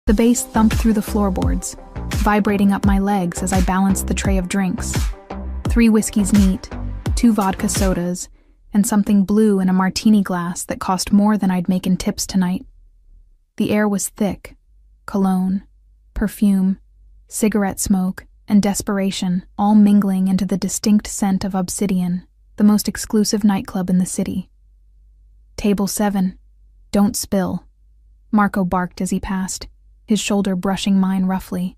The bass thumped through the floorboards, vibrating up my legs as I balanced the tray of drinks. 3 whiskeys neat, 2 vodka sodas, and something blue in a martini glass that cost more than I'd make in tips tonight. The air was thick, cologne, perfume, cigarette smoke, and desperation, all mingling into the distinct scent of Obsidian, the most exclusive nightclub in the city. "Table 7. Don't spill," Marco barked as he passed, his shoulder brushing mine roughly.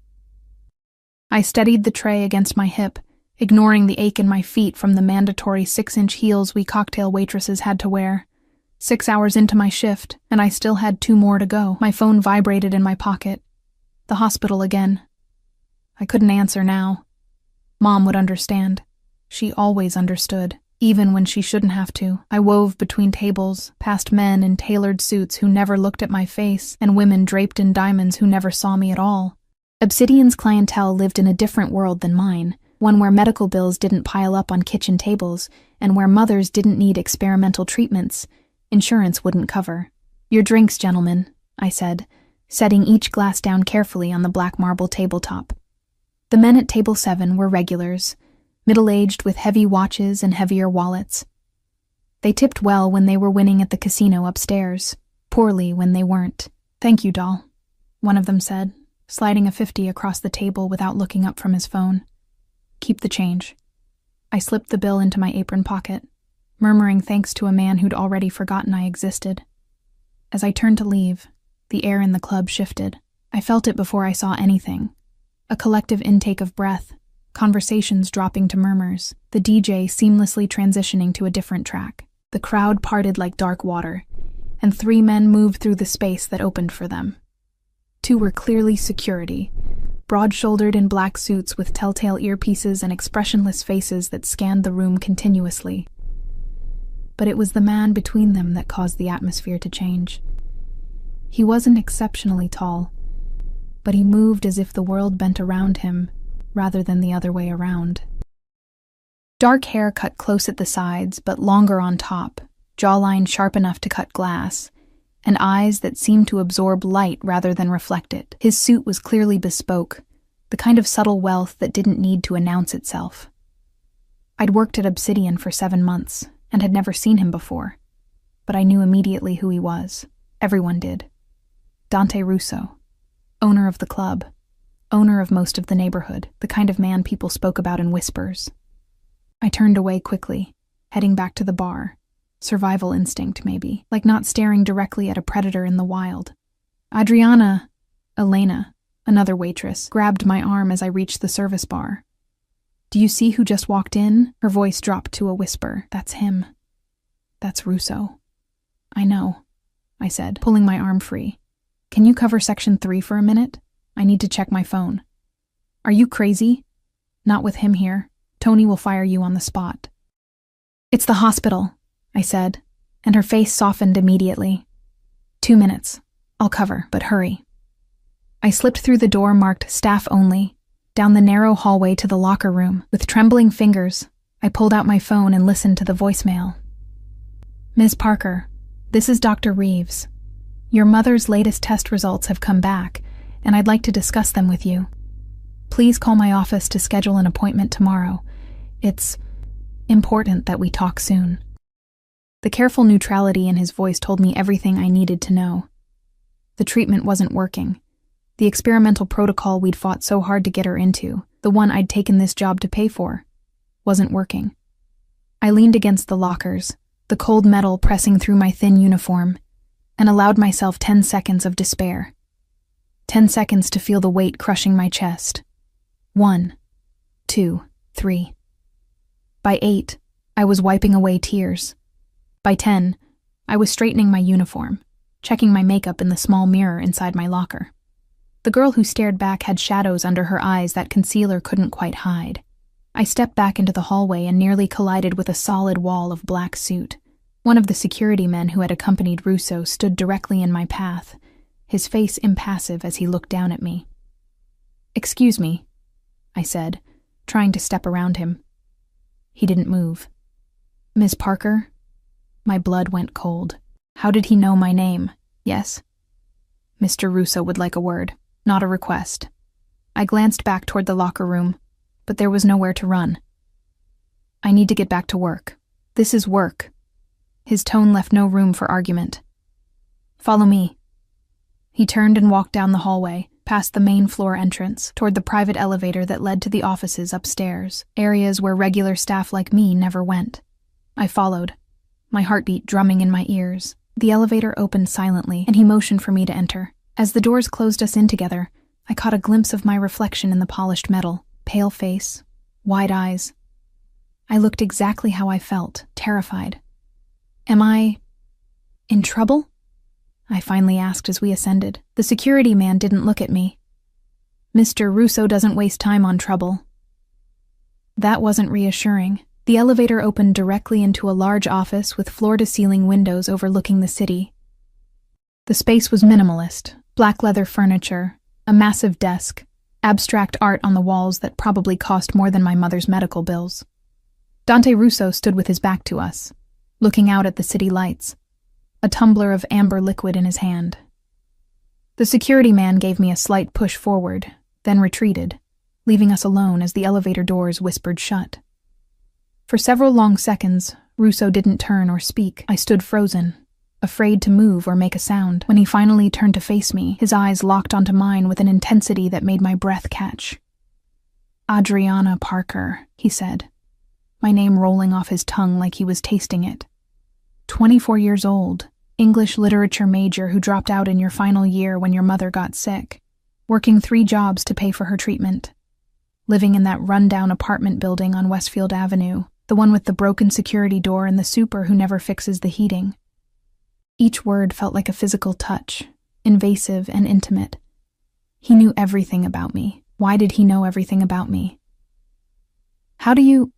I steadied the tray against my hip, ignoring the ache in my feet from the mandatory 6-inch heels we cocktail waitresses had to wear. 6 hours into my shift, and I still had 2 more to go. My phone vibrated in my pocket. The hospital again. I couldn't answer now. Mom would understand. She always understood, even when she shouldn't have to. I wove between tables, past men in tailored suits who never looked at my face, and women draped in diamonds who never saw me at all. Obsidian's clientele lived in a different world than mine, one where medical bills didn't pile up on kitchen tables, and where mothers didn't need experimental treatments insurance wouldn't cover. "Your drinks, gentlemen," I said, setting each glass down carefully on the black marble tabletop. The men at table 7 were regulars, middle-aged with heavy watches and heavier wallets. They tipped well when they were winning at the casino upstairs, poorly when they weren't. "Thank you, doll," one of them said, sliding a 50 across the table without looking up from his phone. "Keep the change." I slipped the bill into my apron pocket, murmuring thanks to a man who'd already forgotten I existed. As I turned to leave, the air in the club shifted. I felt it before I saw anything. A collective intake of breath, conversations dropping to murmurs, the DJ seamlessly transitioning to a different track. The crowd parted like dark water, and 3 men moved through the space that opened for them. 2 were clearly security, broad-shouldered in black suits with telltale earpieces and expressionless faces that scanned the room continuously. But it was the man between them that caused the atmosphere to change. He wasn't exceptionally tall, but he moved as if the world bent around him, rather than the other way around. Dark hair cut close at the sides, but longer on top, jawline sharp enough to cut glass, and eyes that seemed to absorb light rather than reflect it. His suit was clearly bespoke, the kind of subtle wealth that didn't need to announce itself. I'd worked at Obsidian for 7 months, and had never seen him before, but I knew immediately who he was. Everyone did. Dante Russo, owner of the club, owner of most of the neighborhood, the kind of man people spoke about in whispers. I turned away quickly, heading back to the bar. Survival instinct, maybe, like not staring directly at a predator in the wild. Elena, another waitress, grabbed my arm as I reached the service bar. "Do you see who just walked in?" Her voice dropped to a whisper. "That's him. That's Russo." "I know," I said, pulling my arm free. "Can you cover section 3 for a minute? I need to check my phone." "Are you crazy?" "Not with him here. Tony will fire you on the spot." "It's the hospital," I said, and her face softened immediately. 2 minutes. I'll cover, but hurry." I slipped through the door marked staff only, down the narrow hallway to the locker room. With trembling fingers, I pulled out my phone and listened to the voicemail. "Ms. Parker, this is Dr. Reeves. Your mother's latest test results have come back, and I'd like to discuss them with you. Please call my office to schedule an appointment tomorrow. It's important that we talk soon." The careful neutrality in his voice told me everything I needed to know. The treatment wasn't working. The experimental protocol we'd fought so hard to get her into, the one I'd taken this job to pay for, wasn't working. I leaned against the lockers, the cold metal pressing through my thin uniform, and allowed myself 10 seconds of despair. 10 seconds to feel the weight crushing my chest. 1, 2, 3. By 8, I was wiping away tears. By 10, I was straightening my uniform, checking my makeup in the small mirror inside my locker. The girl who stared back had shadows under her eyes that concealer couldn't quite hide. I stepped back into the hallway and nearly collided with a solid wall of black suit. One of the security men who had accompanied Russo stood directly in my path, his face impassive as he looked down at me. "Excuse me," I said, trying to step around him. He didn't move. "Ms. Parker?" My blood went cold. How did he know my name? Yes? Mr. Russo would like a word, not a request. I glanced back toward the locker room, but there was nowhere to run. I need to get back to work. This is work. His tone left no room for argument. Follow me. He turned and walked down the hallway, past the main floor entrance, toward the private elevator that led to the offices upstairs, areas where regular staff like me never went. I followed, my heartbeat drumming in my ears. The elevator opened silently, and he motioned for me to enter. As the doors closed us in together, I caught a glimpse of my reflection in the polished metal, pale face, wide eyes. I looked exactly how I felt, terrified. Am I in trouble? I finally asked as we ascended. The security man didn't look at me. Mr. Russo doesn't waste time on trouble. That wasn't reassuring. The elevator opened directly into a large office with floor-to-ceiling windows overlooking the city. The space was minimalist, black leather furniture, a massive desk, abstract art on the walls that probably cost more than my mother's medical bills. Dante Russo stood with his back to us, looking out at the city lights, a tumbler of amber liquid in his hand. The security man gave me a slight push forward, then retreated, leaving us alone as the elevator doors whispered shut. For several long seconds, Russo didn't turn or speak. I stood frozen, afraid to move or make a sound. When he finally turned to face me, his eyes locked onto mine with an intensity that made my breath catch. "Adriana Parker," he said, my name rolling off his tongue like he was tasting it. 24 years old, English literature major who dropped out in your final year when your mother got sick, working 3 jobs to pay for her treatment, living in that run-down apartment building on Westfield Avenue, the one with the broken security door and the super who never fixes the heating. Each word felt like a physical touch, invasive and intimate. He knew everything about me. Why did he know everything about me? "How do you—"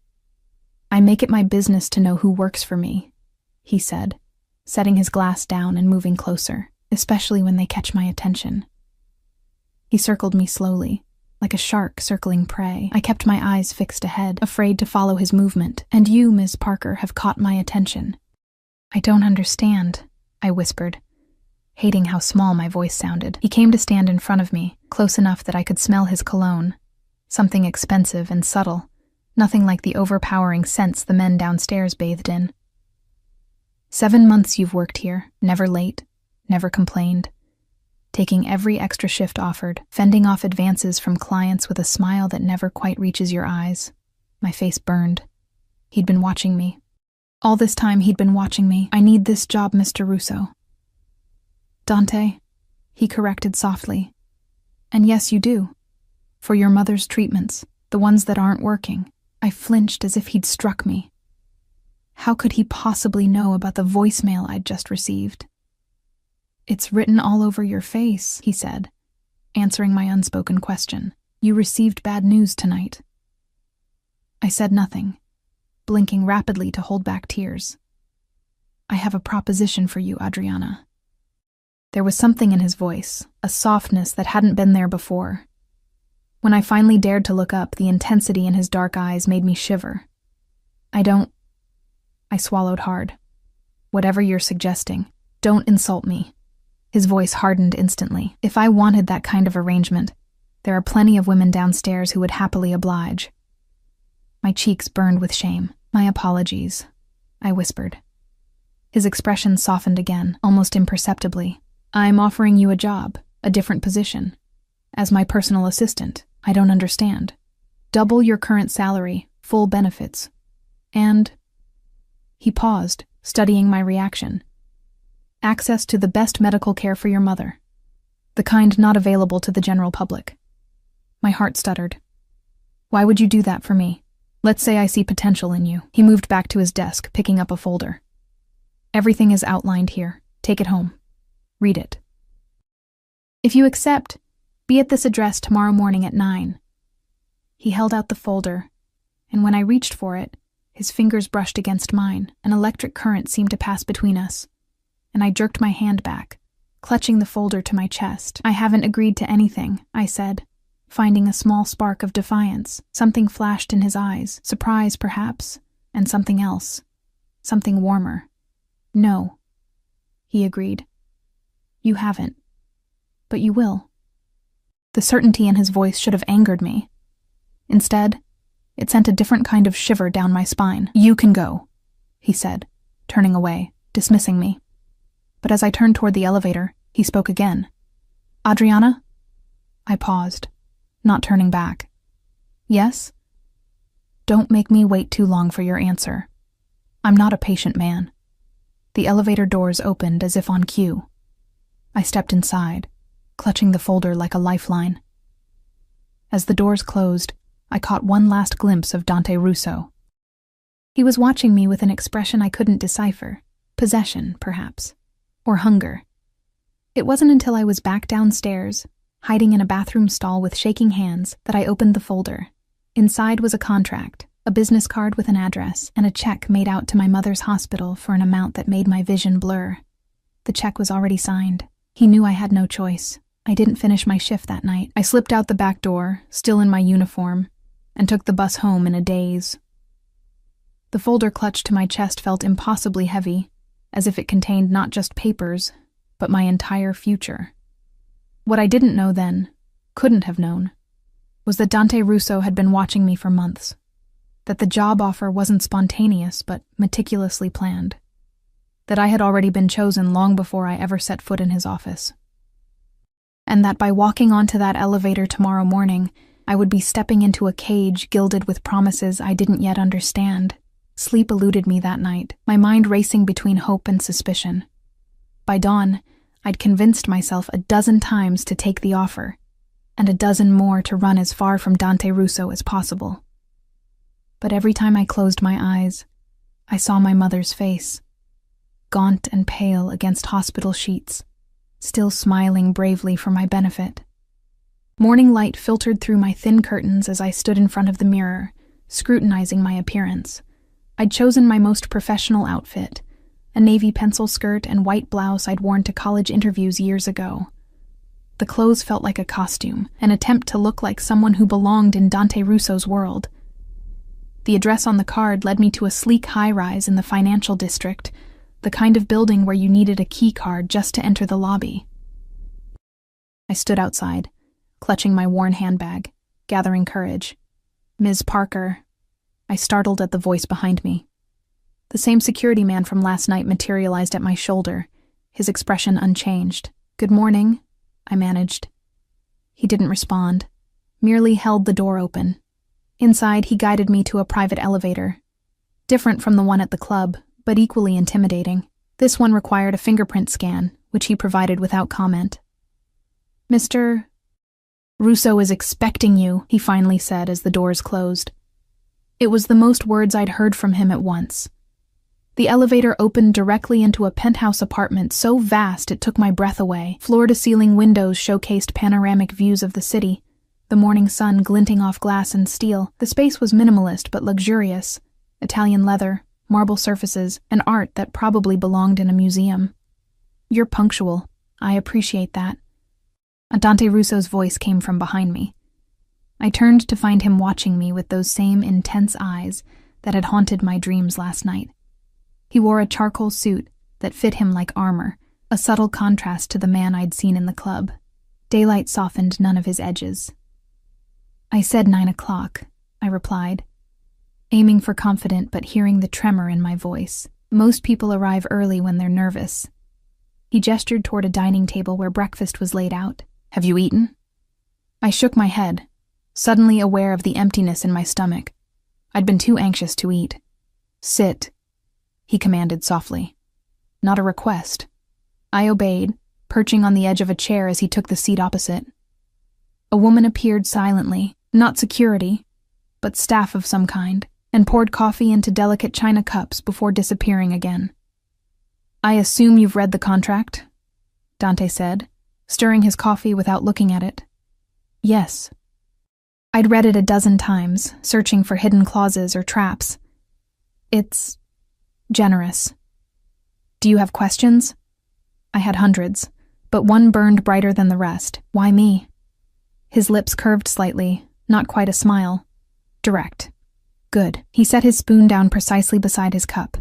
"I make it my business to know who works for me," he said, setting his glass down and moving closer, especially when they catch my attention. He circled me slowly, like a shark circling prey. I kept my eyes fixed ahead, afraid to follow his movement. "And you, Miss Parker, have caught my attention." "I don't understand," I whispered, hating how small my voice sounded. He came to stand in front of me, close enough that I could smell his cologne, something expensive and subtle, nothing like the overpowering scents the men downstairs bathed in. "7 months you've worked here, never late, never complained, taking every extra shift offered, fending off advances from clients with a smile that never quite reaches your eyes." My face burned. He'd been watching me. All this time he'd been watching me. "I need this job, Mr. Russo." "Dante," he corrected softly. "And yes, you do. For your mother's treatments, the ones that aren't working." I flinched as if he'd struck me. How could he possibly know about the voicemail I'd just received? "It's written all over your face," he said, answering my unspoken question. "You received bad news tonight." I said nothing, blinking rapidly to hold back tears. "I have a proposition for you, Adriana." There was something in his voice, a softness that hadn't been there before. When I finally dared to look up, the intensity in his dark eyes made me shiver. I swallowed hard. "Whatever you're suggesting, don't insult me." His voice hardened instantly. "If I wanted that kind of arrangement, there are plenty of women downstairs who would happily oblige." My cheeks burned with shame. "My apologies," I whispered. His expression softened again, almost imperceptibly. "I'm offering you a job, a different position. As my personal assistant. I don't understand. Double your current salary, full benefits. And—" He paused, studying my reaction. "Access to the best medical care for your mother. The kind not available to the general public." My heart stuttered. "Why would you do that for me? Let's say I see potential in you." He moved back to his desk, picking up a folder. "Everything is outlined here. Take it home. Read it. If you accept, be at this address tomorrow morning at 9. He held out the folder, and when I reached for it, his fingers brushed against mine. An electric current seemed to pass between us, and I jerked my hand back, clutching the folder to my chest. "I haven't agreed to anything," I said, finding a small spark of defiance. Something flashed in his eyes, surprise perhaps, and something else, something warmer. "No," he agreed. "You haven't. But you will. The certainty in his voice should have angered me. Instead, it sent a different kind of shiver down my spine. You can go, he said, turning away, dismissing me. But as I turned toward the elevator, he spoke again. Adriana? I paused, not turning back. Yes? Don't make me wait too long for your answer. I'm not a patient man. The elevator doors opened as if on cue. I stepped inside, clutching the folder like a lifeline. As the doors closed, I caught one last glimpse of Dante Russo. He was watching me with an expression I couldn't decipher. Possession, perhaps. Or hunger. It wasn't until I was back downstairs, hiding in a bathroom stall with shaking hands, that I opened the folder. Inside was a contract, a business card with an address, and a check made out to my mother's hospital for an amount that made my vision blur. The check was already signed. He knew I had no choice. I didn't finish my shift that night. I slipped out the back door, still in my uniform, and took the bus home in a daze. The folder clutched to my chest felt impossibly heavy, as if it contained not just papers, but my entire future. What I didn't know then, couldn't have known, was that Dante Russo had been watching me for months, that the job offer wasn't spontaneous but meticulously planned, that I had already been chosen long before I ever set foot in his office, and that by walking onto that elevator tomorrow morning, I would be stepping into a cage gilded with promises I didn't yet understand. Sleep eluded me that night, my mind racing between hope and suspicion. By dawn, I'd convinced myself a dozen times to take the offer, and a dozen more to run as far from Dante Russo as possible. But every time I closed my eyes, I saw my mother's face, gaunt and pale against hospital sheets, still smiling bravely for my benefit. Morning light filtered through my thin curtains as I stood in front of the mirror, scrutinizing my appearance. I'd chosen my most professional outfit, a navy pencil skirt and white blouse I'd worn to college interviews years ago. The clothes felt like a costume, an attempt to look like someone who belonged in Dante Russo's world. The address on the card led me to a sleek high-rise in the financial district, the kind of building where you needed a key card just to enter the lobby. I stood outside, clutching my worn handbag, gathering courage. Ms. Parker. I startled at the voice behind me. The same security man from last night materialized at my shoulder, his expression unchanged. Good morning, I managed. He didn't respond, merely held the door open. Inside, he guided me to a private elevator. Different from the one at the club, but equally intimidating. This one required a fingerprint scan, which he provided without comment. Mr. Russo is expecting you, he finally said as the doors closed. It was the most words I'd heard from him at once. The elevator opened directly into a penthouse apartment so vast it took my breath away. Floor-to-ceiling windows showcased panoramic views of the city, the morning sun glinting off glass and steel. The space was minimalist but luxurious. Italian leather, marble surfaces, and art that probably belonged in a museum. You're punctual. I appreciate that. Dante Russo's voice came from behind me. I turned to find him watching me with those same intense eyes that had haunted my dreams last night. He wore a charcoal suit that fit him like armor, a subtle contrast to the man I'd seen in the club. Daylight softened none of his edges. I said 9 o'clock, I replied, aiming for confident but hearing the tremor in my voice. Most people arrive early when they're nervous. He gestured toward a dining table where breakfast was laid out. Have you eaten? I shook my head, suddenly aware of the emptiness in my stomach. I'd been too anxious to eat. Sit, he commanded softly. Not a request. I obeyed, perching on the edge of a chair as he took the seat opposite. A woman appeared silently, not security, but staff of some kind, and poured coffee into delicate china cups before disappearing again. I assume you've read the contract? Dante said, stirring his coffee without looking at it. Yes. I'd read it a dozen times, searching for hidden clauses or traps. It's generous. Do you have questions? I had hundreds, but one burned brighter than the rest. Why me? His lips curved slightly, not quite a smile. Direct. Good. He set his spoon down precisely beside his cup.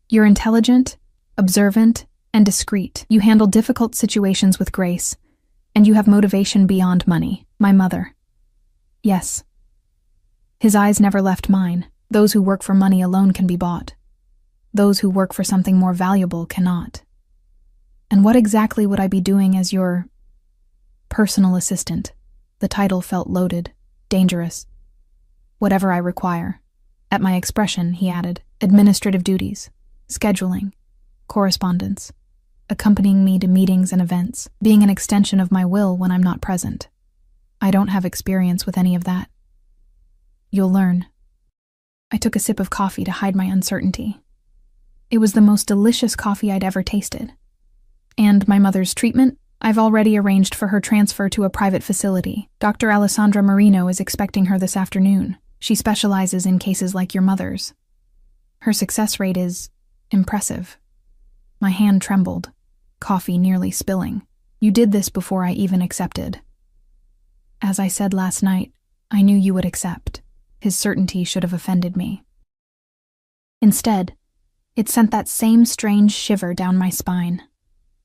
You're intelligent, observant, and discreet. You handle difficult situations with grace. And you have motivation beyond money, my mother. Yes. His eyes never left mine. Those who work for money alone can be bought. Those who work for something more valuable cannot. And what exactly would I be doing as your personal assistant? The title felt loaded, dangerous. Whatever I require. At my expression, he added, administrative duties, scheduling, correspondence, accompanying me to meetings and events, being an extension of my will when I'm not present. I don't have experience with any of that. You'll learn. I took a sip of coffee to hide my uncertainty. It was the most delicious coffee I'd ever tasted. And my mother's treatment? I've already arranged for her transfer to a private facility. Dr. Alessandra Marino is expecting her this afternoon. She specializes in cases like your mother's. Her success rate is impressive. My hand trembled, coffee nearly spilling. You did this before I even accepted. As I said last night, I knew you would accept. His certainty should have offended me. Instead, it sent that same strange shiver down my spine.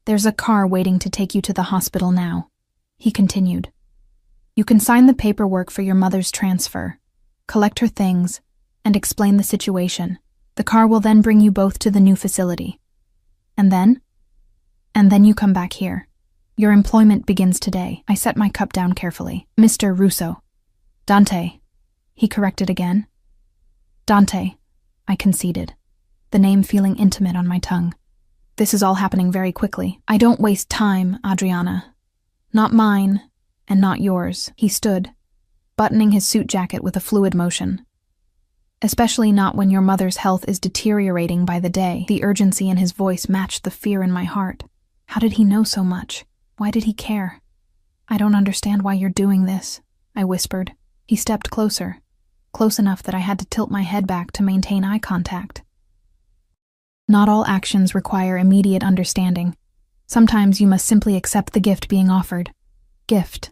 There's a car waiting to take you to the hospital now, he continued. You can sign the paperwork for your mother's transfer, collect her things, and explain the situation. The car will then bring you both to the new facility. And then you come back here. Your employment begins today. I set my cup down carefully. Mr. Russo. Dante. He corrected again. Dante, I conceded, the name feeling intimate on my tongue. This is all happening very quickly. I don't waste time, Adriana. Not mine, and not yours. He stood, buttoning his suit jacket with a fluid motion. Especially not when your mother's health is deteriorating by the day. The urgency in his voice matched the fear in my heart. How did he know so much? Why did he care? I don't understand why you're doing this, I whispered. He stepped closer, close enough that I had to tilt my head back to maintain eye contact. Not all actions require immediate understanding. Sometimes you must simply accept the gift being offered. Gift.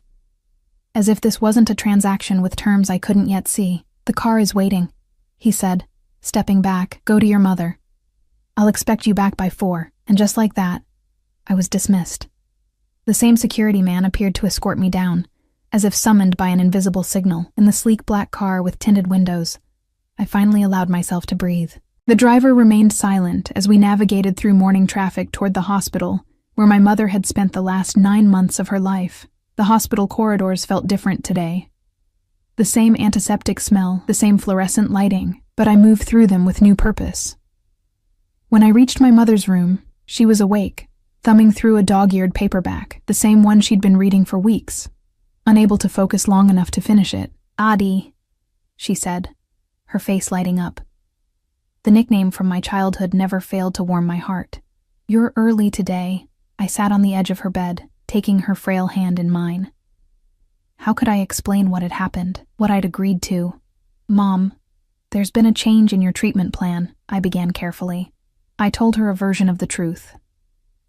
As if this wasn't a transaction with terms I couldn't yet see. The car is waiting, he said, stepping back. Go to your mother. I'll expect you back by 4, and just like that, I was dismissed. The same security man appeared to escort me down, as if summoned by an invisible signal. In the sleek black car with tinted windows, I finally allowed myself to breathe. The driver remained silent as we navigated through morning traffic toward the hospital, where my mother had spent the last 9 months of her life. The hospital corridors felt different today. The same antiseptic smell, the same fluorescent lighting, but I moved through them with new purpose. When I reached my mother's room, she was awake, thumbing through a dog-eared paperback, the same one she'd been reading for weeks, unable to focus long enough to finish it. Adi, she said, her face lighting up. The nickname from my childhood never failed to warm my heart. You're early today. I sat on the edge of her bed, taking her frail hand in mine. How could I explain what had happened, what I'd agreed to? Mom, there's been a change in your treatment plan, I began carefully. I told her a version of the truth.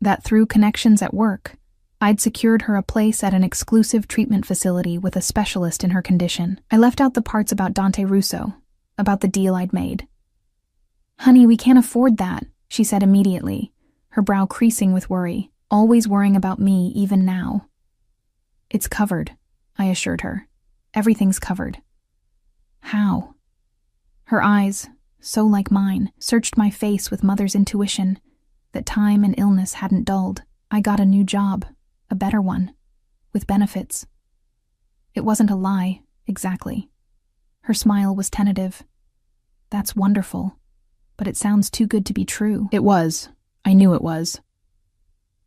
That through connections at work, I'd secured her a place at an exclusive treatment facility with a specialist in her condition. I left out the parts about Dante Russo, about the deal I'd made. Honey, we can't afford that, she said immediately, her brow creasing with worry, always worrying about me even now. It's covered, I assured her. Everything's covered. How? Her eyes, so like mine, searched my face with mother's intuition that time and illness hadn't dulled. I got a new job, a better one, with benefits. It wasn't a lie, exactly. Her smile was tentative. That's wonderful. But it sounds too good to be true. It was. I knew it was.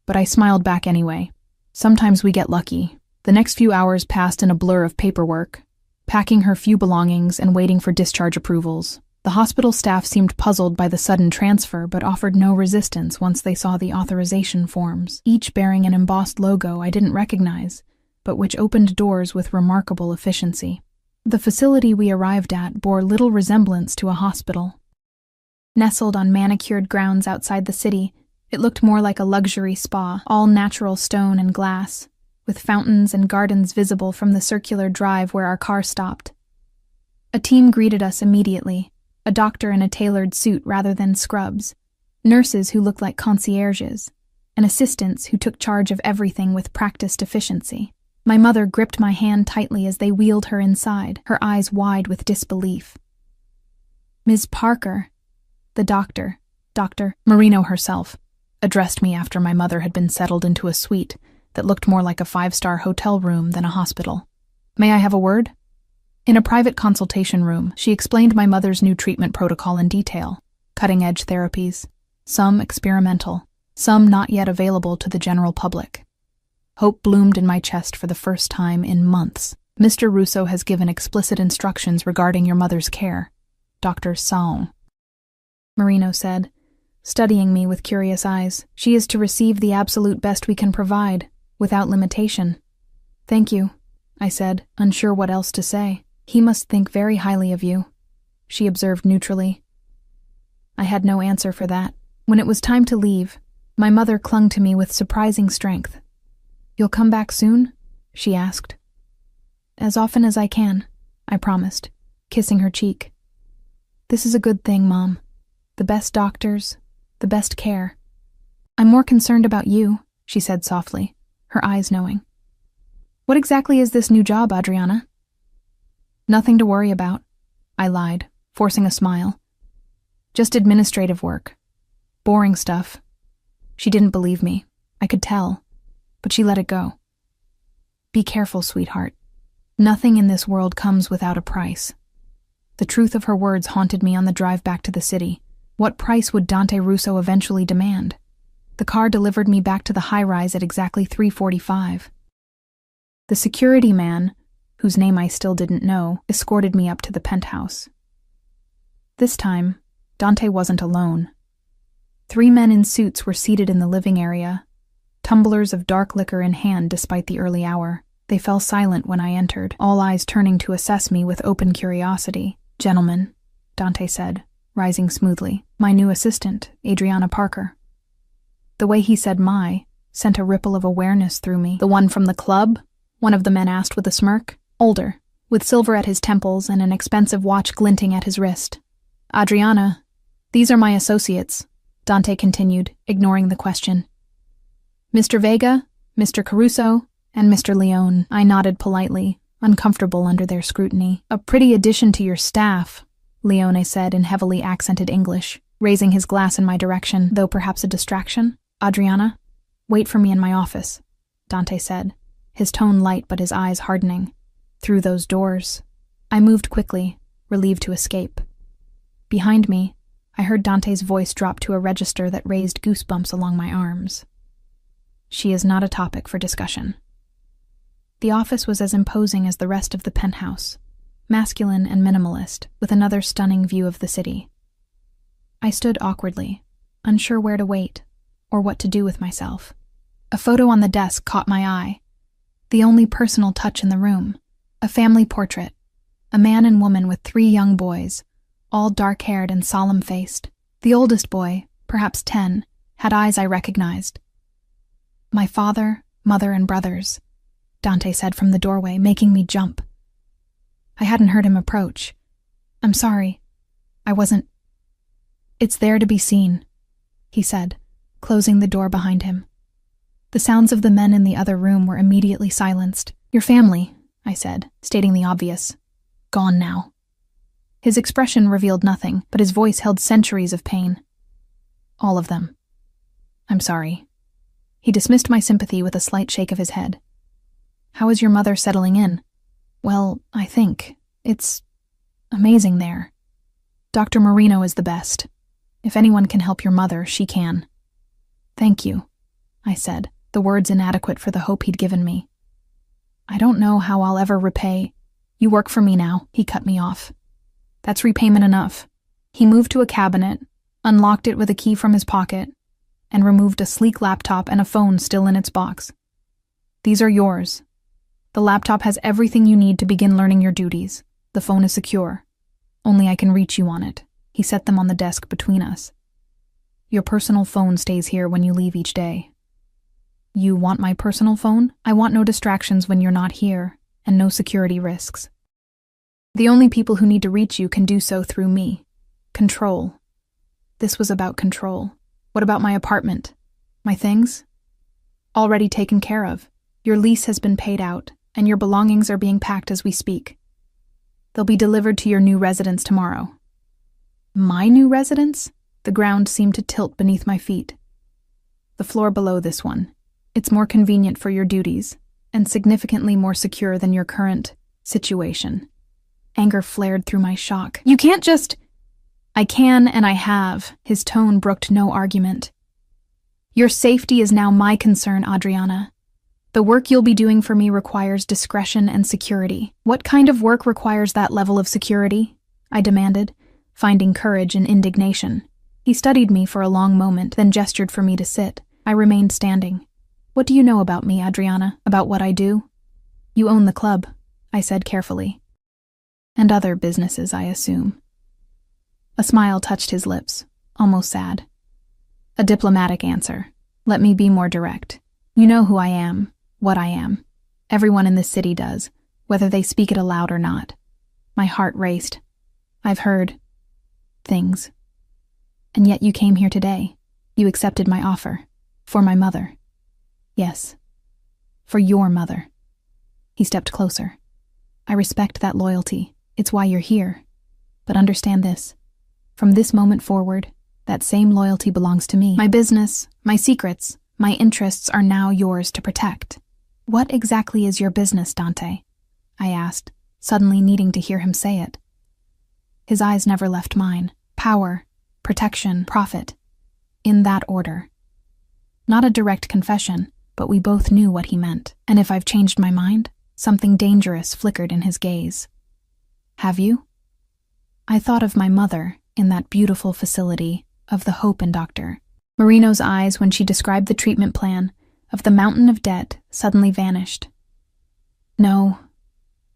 But I smiled back anyway. Sometimes we get lucky. The next few hours passed in a blur of paperwork, packing her few belongings and waiting for discharge approvals. The hospital staff seemed puzzled by the sudden transfer but offered no resistance once they saw the authorization forms, each bearing an embossed logo I didn't recognize, but which opened doors with remarkable efficiency. The facility we arrived at bore little resemblance to a hospital. Nestled on manicured grounds outside the city, it looked more like a luxury spa, all natural stone and glass, with fountains and gardens visible from the circular drive where our car stopped. A team greeted us immediately, a doctor in a tailored suit rather than scrubs, nurses who looked like concierges, and assistants who took charge of everything with practiced efficiency. My mother gripped my hand tightly as they wheeled her inside, her eyes wide with disbelief. "Ms. Parker," the doctor, Dr. Marino herself, addressed me after my mother had been settled into a suite that looked more like a 5-star hotel room than a hospital. "May I have a word?" In a private consultation room, she explained my mother's new treatment protocol in detail: cutting-edge therapies, some experimental, some not yet available to the general public. Hope bloomed in my chest for the first time in months. "Mr. Russo has given explicit instructions regarding your mother's care," Dr. Saung, Marino said, studying me with curious eyes. "She is to receive the absolute best we can provide, without limitation." "Thank you," I said, unsure what else to say. "He must think very highly of you," she observed neutrally. I had no answer for that. When it was time to leave, my mother clung to me with surprising strength. "You'll come back soon?" she asked. "As often as I can," I promised, kissing her cheek. "This is a good thing, Mom. The best doctors, the best care." "I'm more concerned about you," she said softly, her eyes knowing. "What exactly is this new job, Adriana?" "Nothing to worry about," I lied, forcing a smile. "Just administrative work. Boring stuff." She didn't believe me. I could tell. But she let it go. "Be careful, sweetheart. Nothing in this world comes without a price." The truth of her words haunted me on the drive back to the city. What price would Dante Russo eventually demand? The car delivered me back to the high-rise at exactly 3:45. The security man, whose name I still didn't know, escorted me up to the penthouse. This time, Dante wasn't alone. 3 men in suits were seated in the living area, tumblers of dark liquor in hand despite the early hour. They fell silent when I entered, all eyes turning to assess me with open curiosity. "Gentlemen," Dante said, rising smoothly, "my new assistant, Adriana Parker." The way he said "my" sent a ripple of awareness through me. "The one from the club?" one of the men asked with a smirk. "Older, with silver at his temples and an expensive watch glinting at his wrist." "Adriana, these are my associates," Dante continued, ignoring the question. "Mr. Vega, Mr. Caruso, and Mr. Leone." I nodded politely, uncomfortable under their scrutiny. "A pretty addition to your staff," Leone said in heavily accented English, raising his glass in my direction, though perhaps a distraction. "Adriana, wait for me in my office," Dante said, his tone light but his eyes hardening. "Through those doors." I moved quickly, relieved to escape. Behind me, I heard Dante's voice drop to a register that raised goosebumps along my arms. "She is not a topic for discussion." The office was as imposing as the rest of the penthouse, masculine and minimalist, with another stunning view of the city. I stood awkwardly, unsure where to wait, or what to do with myself. A photo on the desk caught my eye, the only personal touch in the room, a family portrait, a man and woman with 3 young boys, all dark-haired and solemn-faced. The oldest boy, perhaps 10, had eyes I recognized. "My father, mother, and brothers," Dante said from the doorway, making me jump. I hadn't heard him approach. "I'm sorry. I wasn't—" "It's there to be seen," he said, closing the door behind him. The sounds of the men in the other room were immediately silenced. "Your family," I said, stating the obvious. "Gone now." His expression revealed nothing, but his voice held centuries of pain. "All of them. I'm sorry." He dismissed my sympathy with a slight shake of his head. "How is your mother settling in?" "Well, I think it's amazing there. Dr. Marino is the best. If anyone can help your mother, she can." "Thank you," I said, the words inadequate for the hope he'd given me. "I don't know how I'll ever repay—" "You work for me now," he cut me off. "That's repayment enough." He moved to a cabinet, unlocked it with a key from his pocket, and removed a sleek laptop and a phone still in its box. "These are yours. The laptop has everything you need to begin learning your duties. The phone is secure. Only I can reach you on it." He set them on the desk between us. "Your personal phone stays here when you leave each day." "You want my personal phone? I want no distractions when you're not here, and no security risks. The only people who need to reach you can do so through me. Control." This was about control. "What about my apartment? My things?" Already taken care of. Your lease has been paid out, and your belongings are being packed as we speak. They'll be delivered to your new residence tomorrow." My new residence? The ground seemed to tilt beneath my feet. "The floor below this one. It's more convenient for your duties, and significantly more secure than your current situation." Anger flared through my shock. "You can't just—" "I can and I have." His tone brooked no argument. "Your safety is now my concern, Adriana. The work you'll be doing for me requires discretion and security." "What kind of work requires that level of security?" I demanded, finding courage in indignation. He studied me for a long moment, then gestured for me to sit. I remained standing. "What do you know about me, Adriana? About what I do?" "You own the club," I said carefully. "And other businesses, I assume." A smile touched his lips, almost sad. "A diplomatic answer. Let me be more direct. You know who I am, what I am. Everyone in this city does, whether they speak it aloud or not." My heart raced. "I've heard things. And yet you came here today. You accepted my offer. For my mother." "Yes. For your mother." He stepped closer. "I respect that loyalty. It's why you're here. But understand this. From this moment forward, that same loyalty belongs to me. My business, my secrets, my interests are now yours to protect." "What exactly is your business, Dante?" I asked, suddenly needing to hear him say it. His eyes never left mine. Power, protection, profit. In that order. Not a direct confession, but we both knew what he meant. "And if I've changed my mind?" Something dangerous flickered in his gaze. "Have you?" I thought of my mother in that beautiful facility, of the Hope and Doctor. Marino's eyes when she described the treatment plan, of the mountain of debt, suddenly vanished. "No,"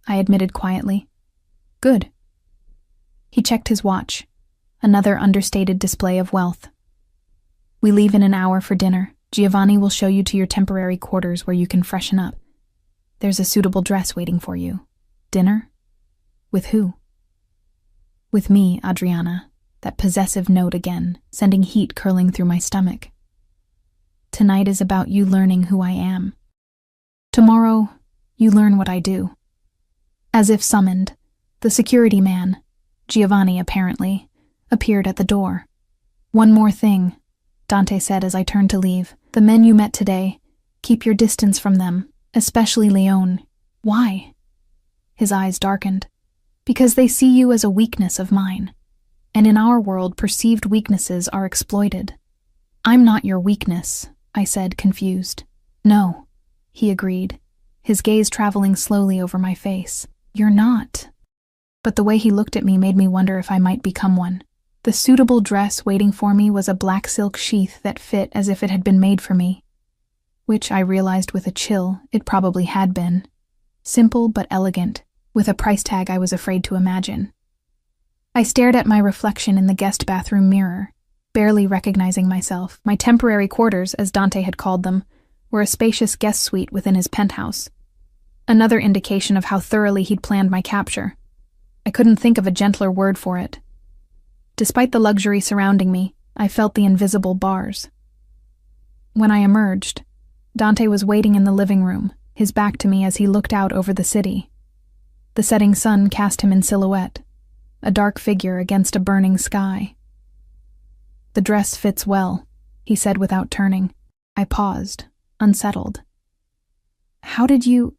I admitted quietly. "Good." He checked his watch. Another understated display of wealth. "We leave in an hour for dinner. Giovanni will show you to your temporary quarters where you can freshen up. There's a suitable dress waiting for you. Dinner? With who?" "With me, Adriana." That possessive note again, sending heat curling through my stomach. "Tonight is about you learning who I am. Tomorrow, you learn what I do." As if summoned, the security man, Giovanni apparently, appeared at the door. "One more thing," Dante said as I turned to leave. "The men you met today, keep your distance from them, especially Leone." "Why?" His eyes darkened. "Because they see you as a weakness of mine. And in our world, perceived weaknesses are exploited." "I'm not your weakness," I said, confused. "No," he agreed, his gaze traveling slowly over my face. "You're not." But the way he looked at me made me wonder if I might become one. The suitable dress waiting for me was a black silk sheath that fit as if it had been made for me. Which I realized with a chill it probably had been. Simple but elegant, with a price tag I was afraid to imagine. I stared at my reflection in the guest bathroom mirror, barely recognizing myself. My temporary quarters, as Dante had called them, were a spacious guest suite within his penthouse. Another indication of how thoroughly he'd planned my capture. I couldn't think of a gentler word for it. Despite the luxury surrounding me, I felt the invisible bars. When I emerged, Dante was waiting in the living room, his back to me as he looked out over the city. The setting sun cast him in silhouette, a dark figure against a burning sky. "The dress fits well," he said without turning. I paused, unsettled. "How did you—"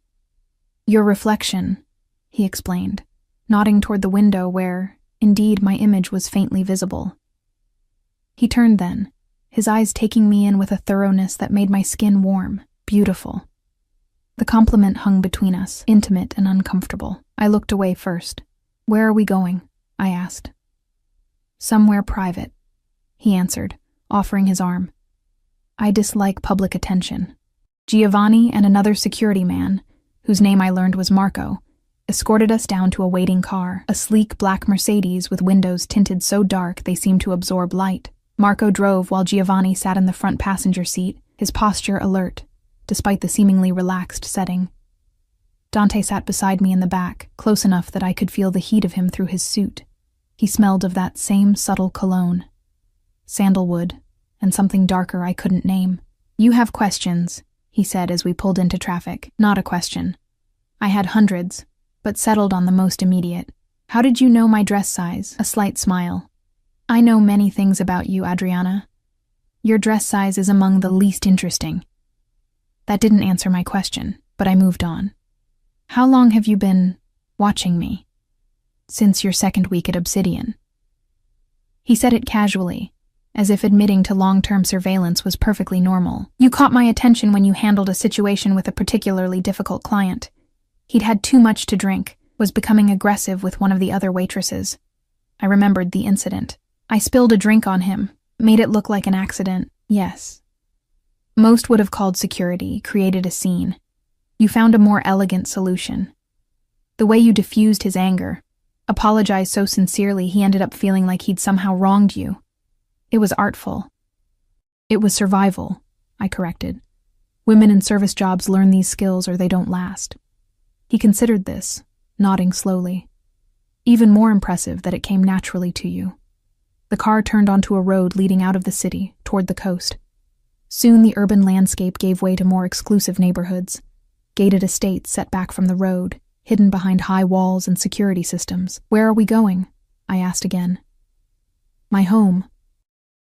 "Your reflection," he explained, nodding toward the window where, indeed, my image was faintly visible. He turned then, his eyes taking me in with a thoroughness that made my skin warm, beautiful. The compliment hung between us, intimate and uncomfortable. I looked away first. "Where are we going?" I asked. "Somewhere private," he answered, offering his arm. "I dislike public attention." Giovanni and another security man, whose name I learned was Marco, escorted us down to a waiting car, a sleek black Mercedes with windows tinted so dark they seemed to absorb light. Marco drove while Giovanni sat in the front passenger seat, his posture alert, despite the seemingly relaxed setting. Dante sat beside me in the back, close enough that I could feel the heat of him through his suit. He smelled of that same subtle cologne. Sandalwood, and something darker I couldn't name. "You have questions," he said as we pulled into traffic. Not a question. I had hundreds, but settled on the most immediate. How did you know my dress size? A slight smile. I know many things about you, Adriana. Your dress size is among the least interesting. That didn't answer my question, but I moved on. How long have you been watching me? Since your second week at Obsidian. He said it casually, as if admitting to long-term surveillance was perfectly normal. You caught my attention when you handled a situation with a particularly difficult client. He'd had too much to drink, was becoming aggressive with one of the other waitresses. I remembered the incident. I spilled a drink on him, made it look like an accident. Yes. Most would have called security, created a scene. You found a more elegant solution. The way you diffused his anger, apologized so sincerely he ended up feeling like he'd somehow wronged you. It was artful. It was survival, I corrected. Women in service jobs learn these skills or they don't last. He considered this, nodding slowly. Even more impressive that it came naturally to you. The car turned onto a road leading out of the city, toward the coast. Soon the urban landscape gave way to more exclusive neighborhoods, gated estates set back from the road, hidden behind high walls and security systems. Where are we going? I asked again. My home.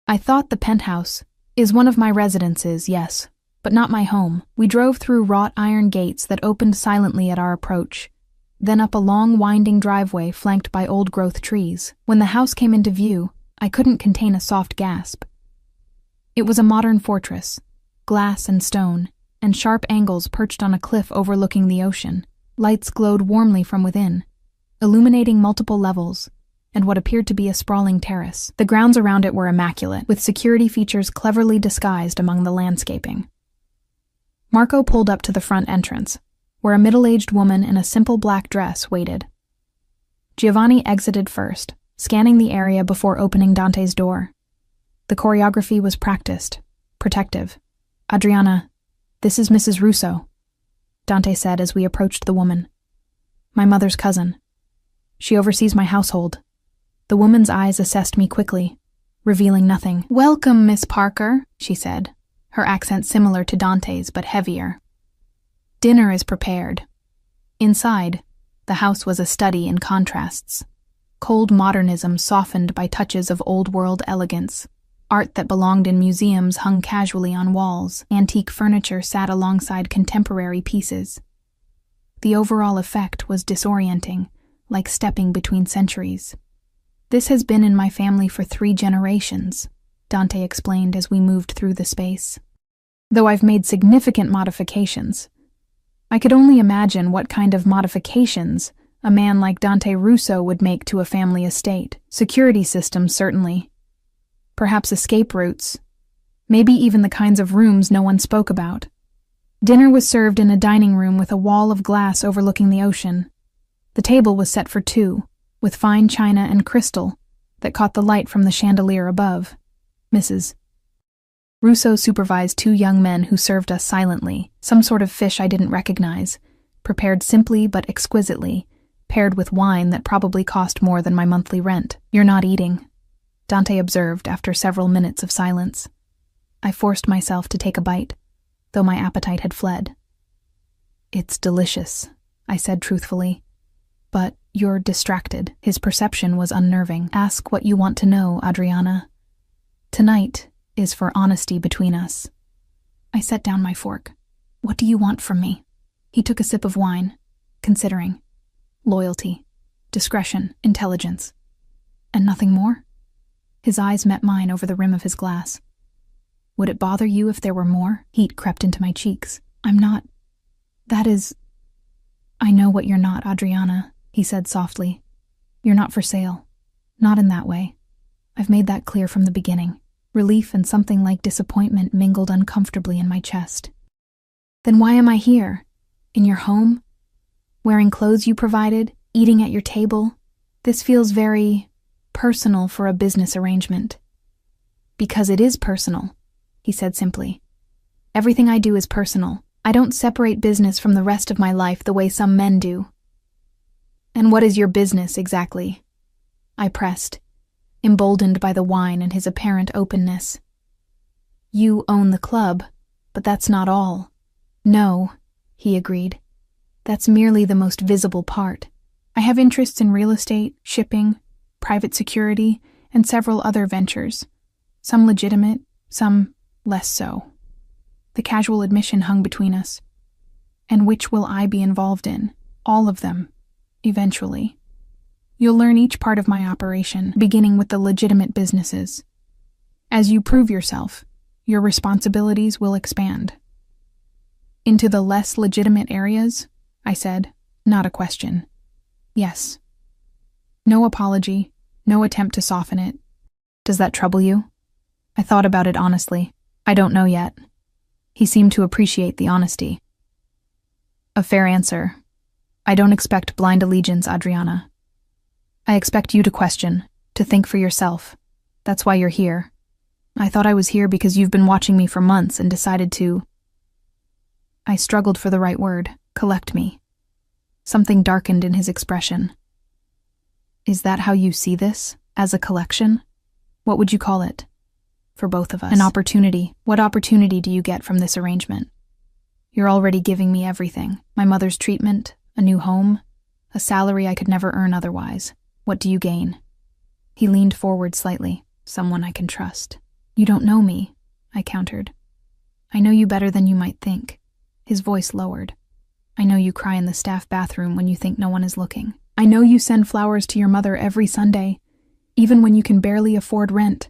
I thought the penthouse is one of my residences, yes, but not my home. We drove through wrought iron gates that opened silently at our approach, then up a long winding driveway flanked by old-growth trees. When the house came into view, I couldn't contain a soft gasp. It was a modern fortress, glass and stone, and sharp angles perched on a cliff overlooking the ocean. Lights glowed warmly from within, illuminating multiple levels, and what appeared to be a sprawling terrace. The grounds around it were immaculate, with security features cleverly disguised among the landscaping. Marco pulled up to the front entrance, where a middle-aged woman in a simple black dress waited. Giovanni exited first, scanning the area before opening Dante's door. The choreography was practiced, protective. Adriana, this is Mrs. Russo, Dante said as we approached the woman. My mother's cousin. She oversees my household. The woman's eyes assessed me quickly, revealing nothing. Welcome, Miss Parker, she said, her accent similar to Dante's but heavier. Dinner is prepared. Inside, the house was a study in contrasts. Cold modernism softened by touches of old-world elegance. Art that belonged in museums hung casually on walls. Antique furniture sat alongside contemporary pieces. The overall effect was disorienting, like stepping between centuries. This has been in my family for 3 generations, Dante explained as we moved through the space. Though I've made significant modifications. I could only imagine what kind of modifications a man like Dante Russo would make to a family estate. Security systems, certainly. Perhaps escape routes. Maybe even the kinds of rooms no one spoke about. Dinner was served in a dining room with a wall of glass overlooking the ocean. The table was set for 2, with fine china and crystal that caught the light from the chandelier above. Mrs. Russo supervised 2 young men who served us silently, some sort of fish I didn't recognize, prepared simply but exquisitely, paired with wine that probably cost more than my monthly rent. You're not eating, Dante observed after several minutes of silence. I forced myself to take a bite, though my appetite had fled. It's delicious, I said truthfully. But you're distracted. His perception was unnerving. Ask what you want to know, Adriana. Tonight is for honesty between us. I set down my fork. What do you want from me? He took a sip of wine, considering. Loyalty, discretion, intelligence. And nothing more? His eyes met mine over the rim of his glass. Would it bother you if there were more? Heat crept into my cheeks. I'm not. That is. I know what you're not, Adriana, he said softly. You're not for sale. Not in that way. I've made that clear from the beginning. Relief and something like disappointment mingled uncomfortably in my chest. Then why am I here? In your home? Wearing clothes you provided? Eating at your table? This feels very personal for a business arrangement. Because it is personal, he said simply. Everything I do is personal. I don't separate business from the rest of my life the way some men do. And what is your business, exactly? I pressed, emboldened by the wine and his apparent openness. You own the club, but that's not all. No, he agreed. That's merely the most visible part. I have interests in real estate, shipping, private security, and several other ventures. Some legitimate, some less so. The casual admission hung between us. And which will I be involved in? All of them, eventually. You'll learn each part of my operation, beginning with the legitimate businesses. As you prove yourself, your responsibilities will expand. Into the less legitimate areas? I said, not a question. Yes. No apology, no attempt to soften it. Does that trouble you? I thought about it honestly. I don't know yet. He seemed to appreciate the honesty. A fair answer. I don't expect blind allegiance, Adriana. I expect you to question, to think for yourself. That's why you're here. I thought I was here because you've been watching me for months and decided to... I struggled for the right word. Collect me. Something darkened in his expression. Is that how you see this? As a collection? What would you call it? For both of us. An opportunity. What opportunity do you get from this arrangement? You're already giving me everything. My mother's treatment, a new home, a salary I could never earn otherwise. What do you gain? He leaned forward slightly. Someone I can trust. You don't know me, I countered. I know you better than you might think. His voice lowered. I know you cry in the staff bathroom when you think no one is looking. I know you send flowers to your mother every Sunday, even when you can barely afford rent.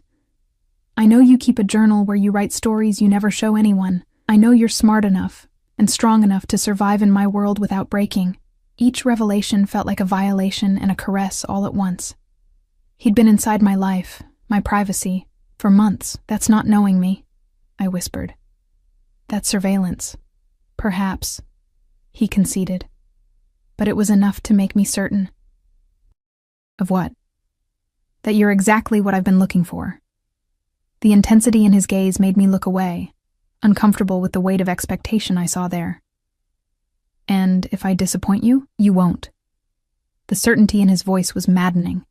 I know you keep a journal where you write stories you never show anyone. I know you're smart enough and strong enough to survive in my world without breaking. Each revelation felt like a violation and a caress all at once. He'd been inside my life, my privacy, for months. That's not knowing me, I whispered. That's surveillance. Perhaps, he conceded. But it was enough to make me certain. Of what? That you're exactly what I've been looking for. The intensity in his gaze made me look away, uncomfortable with the weight of expectation I saw there. And if I disappoint you, you won't. The certainty in his voice was maddening.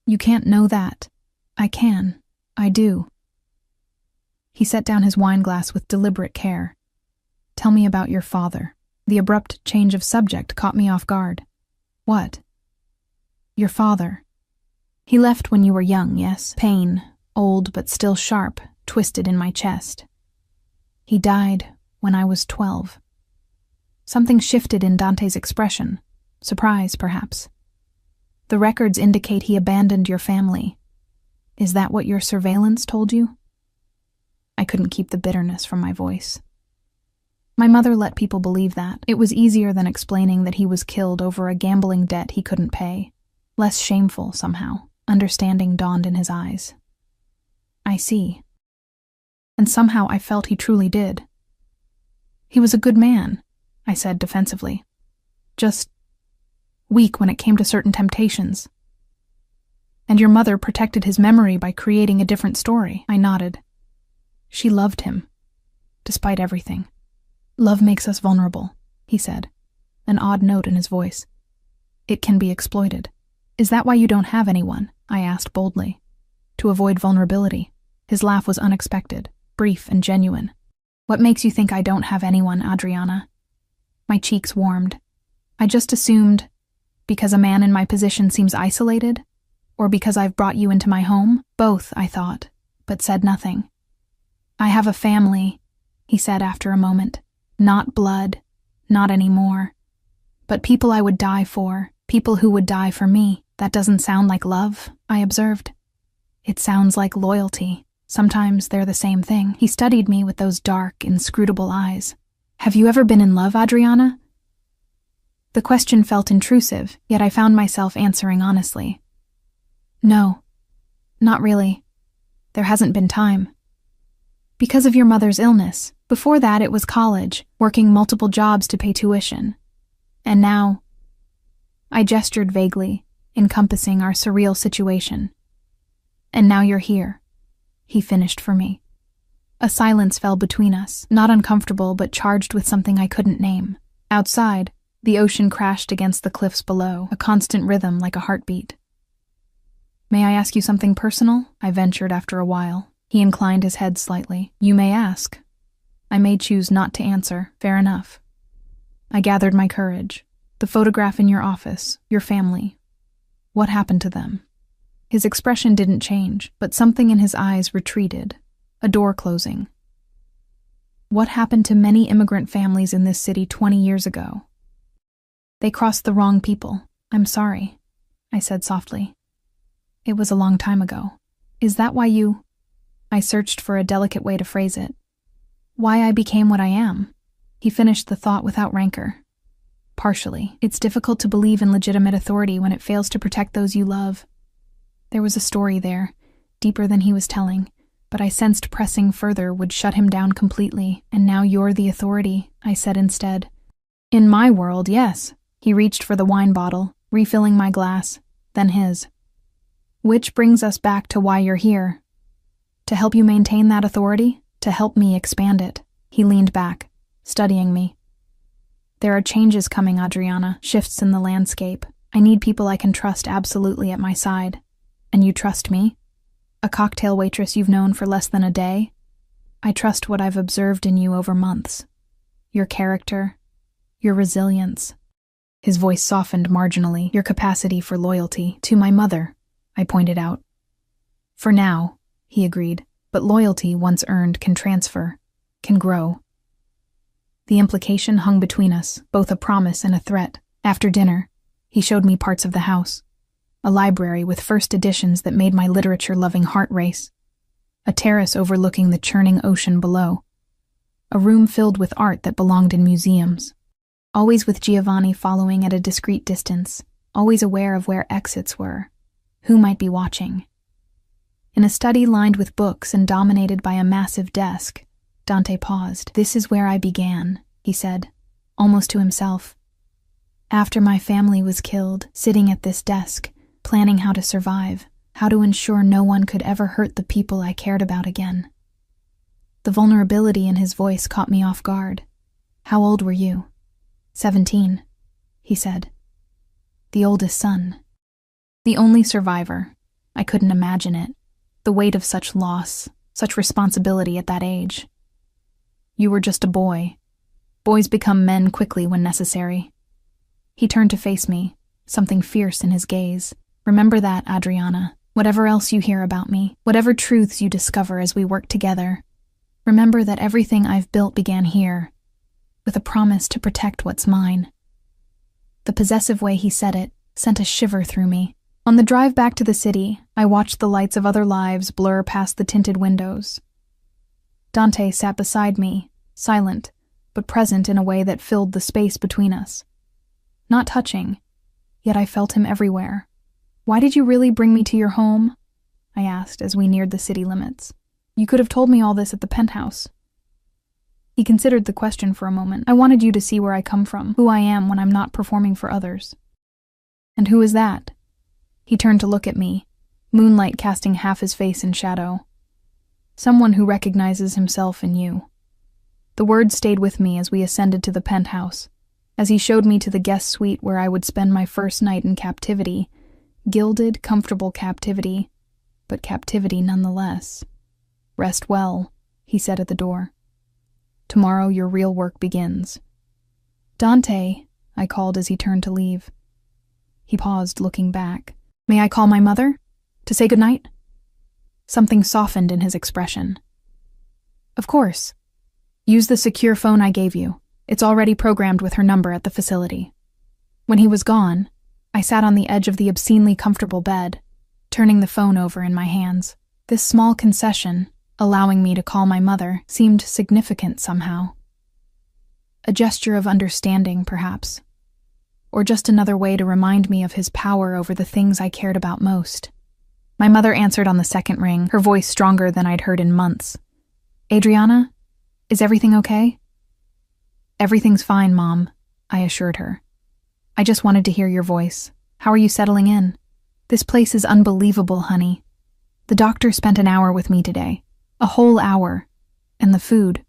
You can't know that. I can. I do. He set down his wineglass with deliberate care. Tell me about your father. The abrupt change of subject caught me off guard. What? Your father. He left when you were young, yes? Pain, old but still sharp, twisted in my chest. He died when I was 12. Something shifted in Dante's expression. Surprise, perhaps. The records indicate he abandoned your family. Is that what your surveillance told you? I couldn't keep the bitterness from my voice. My mother let people believe that. It was easier than explaining that he was killed over a gambling debt he couldn't pay. Less shameful, somehow. Understanding dawned in his eyes. I see. And somehow I felt he truly did. He was a good man, I said defensively. Just weak when it came to certain temptations. And your mother protected his memory by creating a different story. I nodded. She loved him, despite everything. Love makes us vulnerable, he said, an odd note in his voice. It can be exploited. Is that why you don't have anyone? I asked boldly. To avoid vulnerability. His laugh was unexpected, brief and genuine. What makes you think I don't have anyone, Adriana? My cheeks warmed. I just assumed, because a man in my position seems isolated, or because I've brought you into my home? Both, I thought, but said nothing. I have a family, he said after a moment. Not blood, not anymore. But people I would die for, people who would die for me. That doesn't sound like love, I observed. It sounds like loyalty. Sometimes they're the same thing. He studied me with those dark, inscrutable eyes. Have you ever been in love, Adriana? The question felt intrusive, yet I found myself answering honestly. No, not really. There hasn't been time. Because of your mother's illness. Before that, it was college, working multiple jobs to pay tuition. And now... I gestured vaguely, encompassing our surreal situation. And now you're here, he finished for me. A silence fell between us, not uncomfortable but charged with something I couldn't name. Outside, the ocean crashed against the cliffs below, a constant rhythm like a heartbeat. May I ask you something personal? I ventured after a while. He inclined his head slightly. You may ask. I may choose not to answer, fair enough. I gathered my courage. The photograph in your office, your family. What happened to them? His expression didn't change, but something in his eyes retreated, a door closing. What happened to many immigrant families in this city 20 years ago? They crossed the wrong people. I'm sorry, I said softly. It was a long time ago. Is that why you... I searched for a delicate way to phrase it. Why I became what I am. He finished the thought without rancor. Partially. It's difficult to believe in legitimate authority when it fails to protect those you love. There was a story there, deeper than he was telling, but I sensed pressing further would shut him down completely, and now you're the authority, I said instead. In my world, yes. He reached for the wine bottle, refilling my glass, then his. Which brings us back to why you're here. To help you maintain that authority, to help me expand it. He leaned back, studying me. There are changes coming, Adriana, shifts in the landscape. I need people I can trust absolutely at my side. And you trust me? A cocktail waitress you've known for less than a day? I trust what I've observed in you over months. Your character, your resilience. His voice softened marginally. Your capacity for loyalty. To my mother, I pointed out. For now, he agreed, but loyalty, once earned, can transfer, can grow. The implication hung between us, both a promise and a threat. After dinner, he showed me parts of the house. A library with first editions that made my literature-loving heart race. A terrace overlooking the churning ocean below. A room filled with art that belonged in museums. Always with Giovanni following at a discreet distance, always aware of where exits were, who might be watching. In a study lined with books and dominated by a massive desk, Dante paused. This is where I began, he said, almost to himself. After my family was killed, sitting at this desk, planning how to survive, how to ensure no one could ever hurt the people I cared about again. The vulnerability in his voice caught me off guard. How old were you? 17, he said. The oldest son. The only survivor. I couldn't imagine it. The weight of such loss, such responsibility at that age. You were just a boy. Boys become men quickly when necessary. He turned to face me, something fierce in his gaze. Remember that, Adriana. Whatever else you hear about me, whatever truths you discover as we work together, remember that everything I've built began here, with a promise to protect what's mine. The possessive way he said it sent a shiver through me. On the drive back to the city, I watched the lights of other lives blur past the tinted windows. Dante sat beside me, silent, but present in a way that filled the space between us. Not touching, yet I felt him everywhere. Why did you really bring me to your home? I asked as we neared the city limits. You could have told me all this at the penthouse. He considered the question for a moment. I wanted you to see where I come from, who I am when I'm not performing for others. And who is that? He turned to look at me, moonlight casting half his face in shadow. Someone who recognizes himself in you. The words stayed with me as we ascended to the penthouse, as he showed me to the guest suite where I would spend my first night in captivity, gilded, comfortable captivity, but captivity nonetheless. Rest well, he said at the door. Tomorrow your real work begins. Dante, I called as he turned to leave. He paused, looking back. May I call my mother? To say goodnight? Something softened in his expression. Of course. Use the secure phone I gave you. It's already programmed with her number at the facility. When he was gone, I sat on the edge of the obscenely comfortable bed, turning the phone over in my hands. This small concession, allowing me to call my mother, seemed significant somehow. A gesture of understanding, perhaps. Or just another way to remind me of his power over the things I cared about most. My mother answered on the second ring, her voice stronger than I'd heard in months. Adriana, is everything okay? Everything's fine, Mom, I assured her. I just wanted to hear your voice. How are you settling in? This place is unbelievable, honey. The doctor spent an hour with me today. A whole hour. And the food.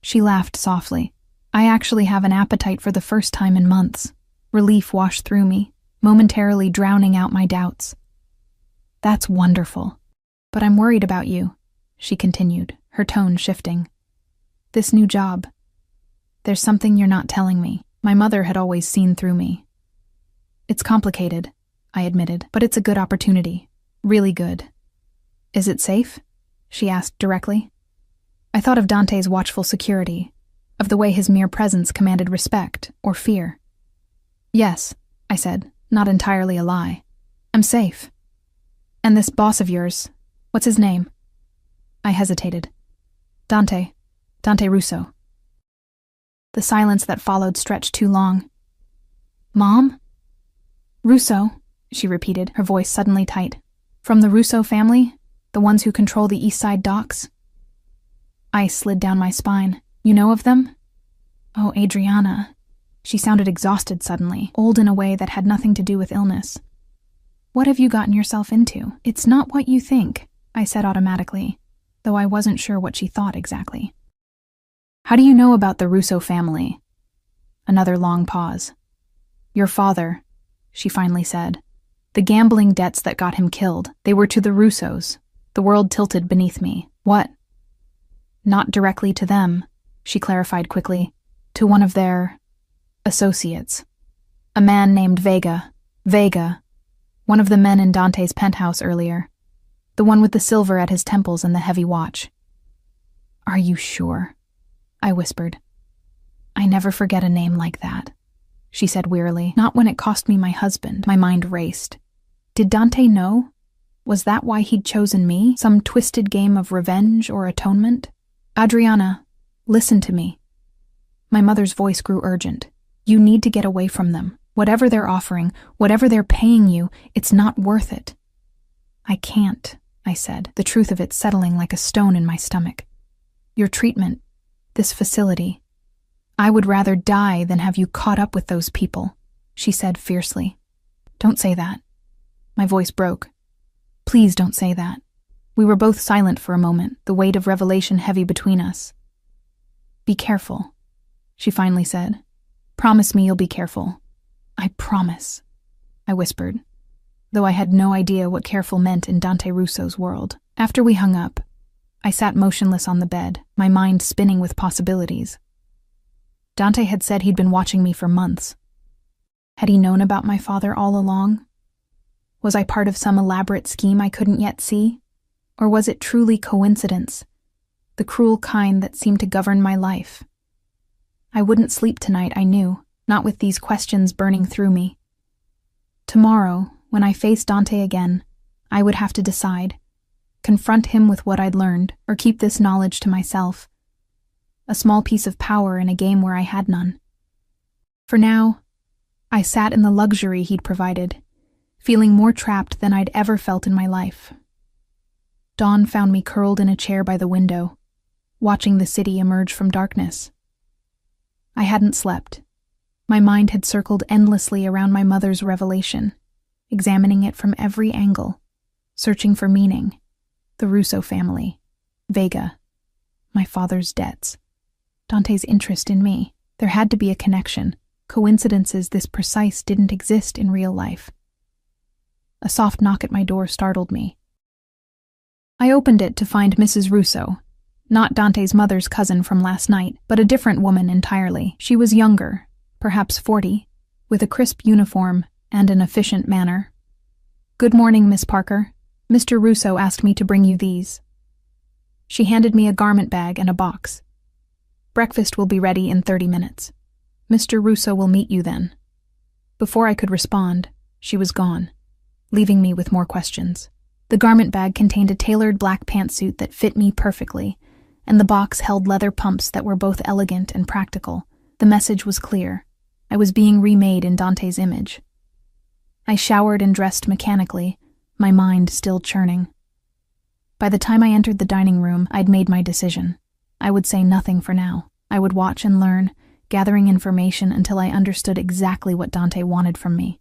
She laughed softly. I actually have an appetite for the first time in months. Relief washed through me, momentarily drowning out my doubts. That's wonderful. But I'm worried about you, she continued, her tone shifting. This new job. There's something you're not telling me. My mother had always seen through me. It's complicated, I admitted, but it's a good opportunity. Really good. Is it safe? She asked directly. I thought of Dante's watchful security, of the way his mere presence commanded respect or fear. Yes, I said, not entirely a lie. I'm safe. And this boss of yours, what's his name? I hesitated. Dante Russo. The silence that followed stretched too long. Mom? Russo, she repeated, her voice suddenly tight. From the Russo family? The ones who control the East Side docks? Ice slid down my spine. You know of them? Oh, Adriana. She sounded exhausted suddenly, old in a way that had nothing to do with illness. What have you gotten yourself into? It's not what you think, I said automatically, though I wasn't sure what she thought exactly. How do you know about the Russo family? Another long pause. Your father, she finally said. The gambling debts that got him killed, they were to the Russos. The world tilted beneath me. What? Not directly to them, she clarified quickly. To one of their associates. A man named Vega. One of the men in Dante's penthouse earlier. The one with the silver at his temples and the heavy watch. Are you sure? I whispered. I never forget a name like that, she said wearily. Not when it cost me my husband. My mind raced. Did Dante know? Was that why he'd chosen me? Some twisted game of revenge or atonement? Adriana, listen to me. My mother's voice grew urgent. You need to get away from them. Whatever they're offering, whatever they're paying you, it's not worth it. I can't, I said, the truth of it settling like a stone in my stomach. Your treatment, this facility. I would rather die than have you caught up with those people, she said fiercely. Don't say that. My voice broke. Please don't say that. We were both silent for a moment, the weight of revelation heavy between us. Be careful, she finally said. Promise me you'll be careful. I promise, I whispered, though I had no idea what careful meant in Dante Russo's world. After we hung up, I sat motionless on the bed, my mind spinning with possibilities. Dante had said he'd been watching me for months. Had he known about my father all along? Was I part of some elaborate scheme I couldn't yet see? Or was it truly coincidence, the cruel kind that seemed to govern my life? I wouldn't sleep tonight, I knew, not with these questions burning through me. Tomorrow, when I faced Dante again, I would have to decide. Confront him with what I'd learned, or keep this knowledge to myself. A small piece of power in a game where I had none. For now, I sat in the luxury he'd provided, feeling more trapped than I'd ever felt in my life. Dawn found me curled in a chair by the window, watching the city emerge from darkness. I hadn't slept. My mind had circled endlessly around my mother's revelation, examining it from every angle, searching for meaning. The Russo family, Vega, my father's debts, Dante's interest in me. There had to be a connection. Coincidences this precise didn't exist in real life. A soft knock at my door startled me. I opened it to find Mrs. Russo, not Dante's mother's cousin from last night, but a different woman entirely. She was younger, perhaps 40, with a crisp uniform and an efficient manner. Good morning, Miss Parker. Mr. Russo asked me to bring you these. She handed me a garment bag and a box. Breakfast will be ready in 30 minutes. Mr. Russo will meet you then. Before I could respond, she was gone, leaving me with more questions. The garment bag contained a tailored black pantsuit that fit me perfectly, and the box held leather pumps that were both elegant and practical. The message was clear. I was being remade in Dante's image. I showered and dressed mechanically, my mind still churning. By the time I entered the dining room, I'd made my decision. I would say nothing for now. I would watch and learn, gathering information until I understood exactly what Dante wanted from me.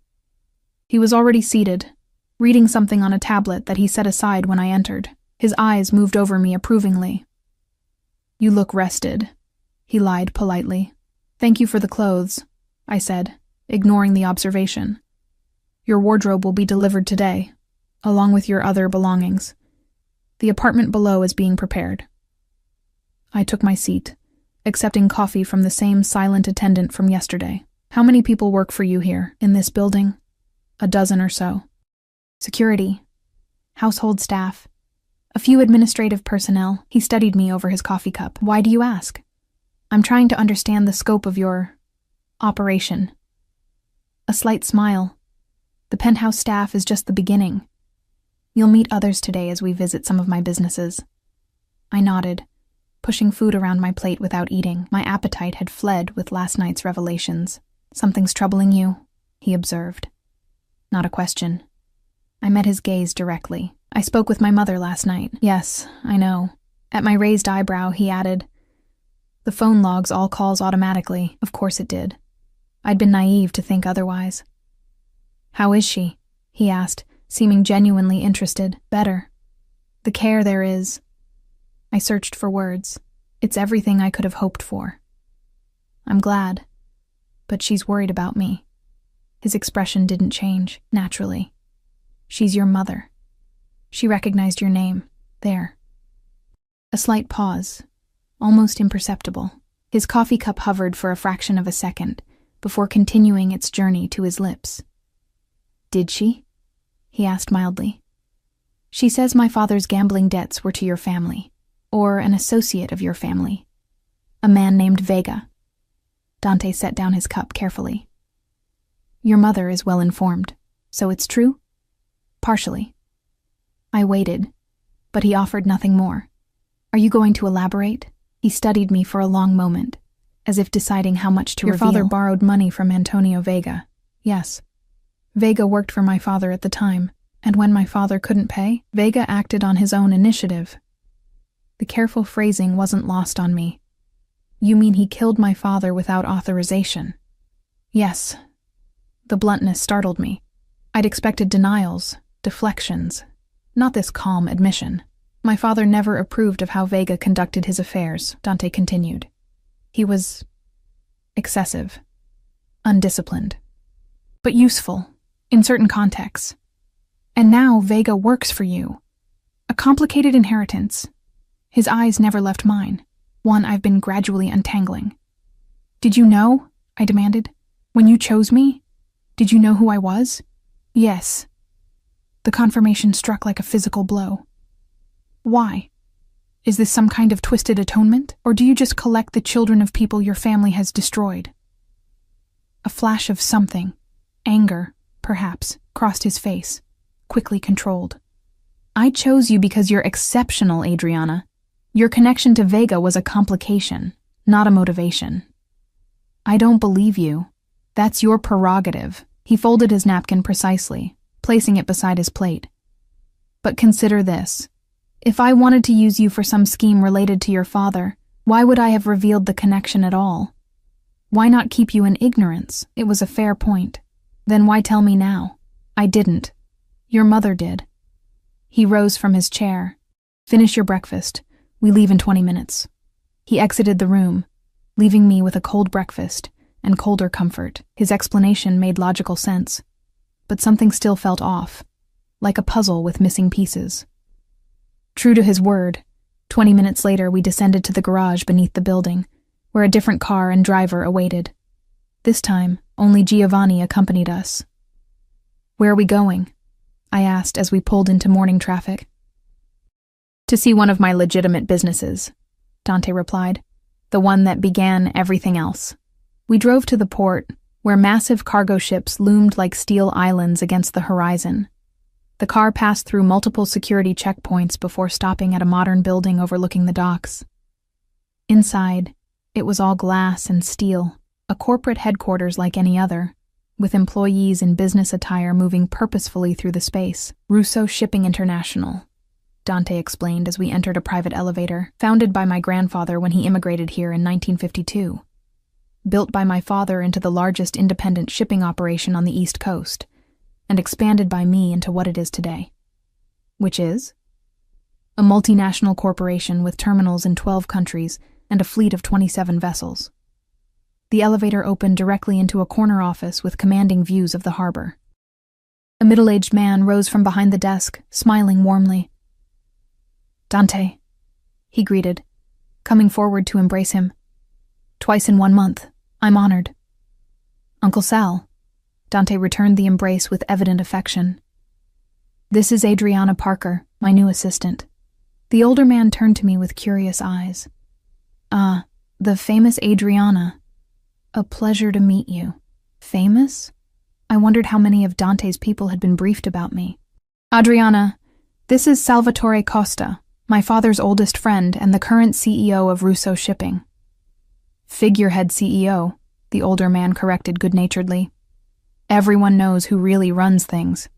He was already seated, reading something on a tablet that he set aside when I entered. His eyes moved over me approvingly. You look rested, he lied politely. Thank you for the clothes, I said, ignoring the observation. Your wardrobe will be delivered today, along with your other belongings. The apartment below is being prepared. I took my seat, accepting coffee from the same silent attendant from yesterday. How many people work for you here, in this building? A dozen or so. Security, household staff, a few administrative personnel. He studied me over his coffee cup. Why do you ask? I'm trying to understand the scope of your operation. A slight smile. The penthouse staff is just the beginning. You'll meet others today as we visit some of my businesses. I nodded, pushing food around my plate without eating. My appetite had fled with last night's revelations. Something's troubling you, he observed. Not a question. I met his gaze directly. I spoke with my mother last night. Yes, I know. At my raised eyebrow, he added, the phone logs all calls automatically. Of course it did. I'd been naive to think otherwise. How is she? He asked, seeming genuinely interested. Better. The care there is. I searched for words. It's everything I could have hoped for. I'm glad. But she's worried about me. His expression didn't change, naturally. She's your mother. She recognized your name. There. A slight pause, almost imperceptible. His coffee cup hovered for a fraction of a second, before continuing its journey to his lips. Did she? He asked mildly. She says my father's gambling debts were to your family, or an associate of your family. A man named Vega. Dante set down his cup carefully. Your mother is well informed, so it's true? Partially. I waited, but he offered nothing more. Are you going to elaborate? He studied me for a long moment, as if deciding how much to reveal. Your father borrowed money from Antonio Vega. Yes. Vega worked for my father at the time, and when my father couldn't pay, Vega acted on his own initiative. The careful phrasing wasn't lost on me. You mean he killed my father without authorization? Yes. The bluntness startled me. I'd expected denials, deflections, not this calm admission. My father never approved of how Vega conducted his affairs, Dante continued. He was excessive, undisciplined, but useful in certain contexts. And now Vega works for you. A complicated inheritance. His eyes never left mine, one I've been gradually untangling. Did you know? I demanded. When you chose me? Did you know who I was? Yes. The confirmation struck like a physical blow. Why? Is this some kind of twisted atonement, or do you just collect the children of people your family has destroyed? A flash of something, anger, perhaps, crossed his face, quickly controlled. I chose you because you're exceptional, Adriana. Your connection to Vega was a complication, not a motivation. I don't believe you. That's your prerogative. He folded his napkin precisely, placing it beside his plate. But consider this. If I wanted to use you for some scheme related to your father, why would I have revealed the connection at all? Why not keep you in ignorance? It was a fair point. Then why tell me now? I didn't. Your mother did. He rose from his chair. Finish your breakfast. We leave in 20 minutes. He exited the room, leaving me with a cold breakfast and colder comfort. His explanation made logical sense, but something still felt off, like a puzzle with missing pieces. True to his word, 20 minutes later we descended to the garage beneath the building, where a different car and driver awaited. This time, only Giovanni accompanied us. Where are we going? I asked as we pulled into morning traffic. To see one of my legitimate businesses, Dante replied, the one that began everything else. We drove to the port, where massive cargo ships loomed like steel islands against the horizon. The car passed through multiple security checkpoints before stopping at a modern building overlooking the docks. Inside, it was all glass and steel, a corporate headquarters like any other, with employees in business attire moving purposefully through the space. Russo Shipping International, Dante explained as we entered a private elevator, founded by my grandfather when he immigrated here in 1952. Built by my father into the largest independent shipping operation on the East Coast, and expanded by me into what it is today. Which is? A multinational corporation with terminals in 12 countries and a fleet of 27 vessels. The elevator opened directly into a corner office with commanding views of the harbor. A middle-aged man rose from behind the desk, smiling warmly. Dante, he greeted, coming forward to embrace him. Twice in 1 month. I'm honored. Uncle Sal. Dante returned the embrace with evident affection. This is Adriana Parker, my new assistant. The older man turned to me with curious eyes. Ah, the famous Adriana. A pleasure to meet you. Famous? I wondered how many of Dante's people had been briefed about me. Adriana, this is Salvatore Costa, my father's oldest friend and the current CEO of Russo Shipping. Figurehead CEO, the older man corrected good-naturedly. Everyone knows who really runs things.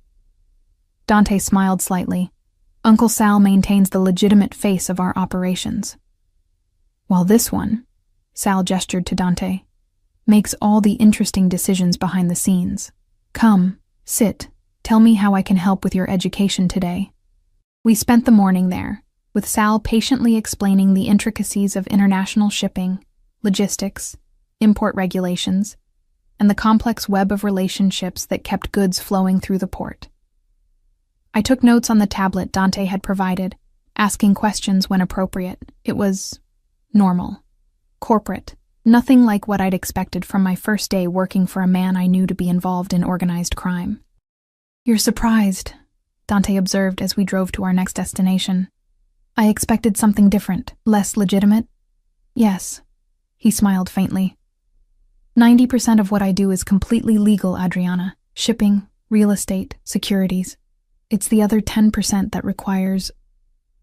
Dante smiled slightly. Uncle Sal maintains the legitimate face of our operations. While this one, Sal gestured to Dante, makes all the interesting decisions behind the scenes. Come, sit, tell me how I can help with your education today. We spent the morning there, with Sal patiently explaining the intricacies of international shipping, logistics, import regulations, and the complex web of relationships that kept goods flowing through the port. I took notes on the tablet Dante had provided, asking questions when appropriate. It was normal, corporate, nothing like what I'd expected from my first day working for a man I knew to be involved in organized crime. You're surprised, Dante observed as we drove to our next destination. I expected something different, less legitimate. Yes, he smiled faintly. 90% of what I do is completely legal, Adriana. Shipping, real estate, securities. It's the other 10% that requires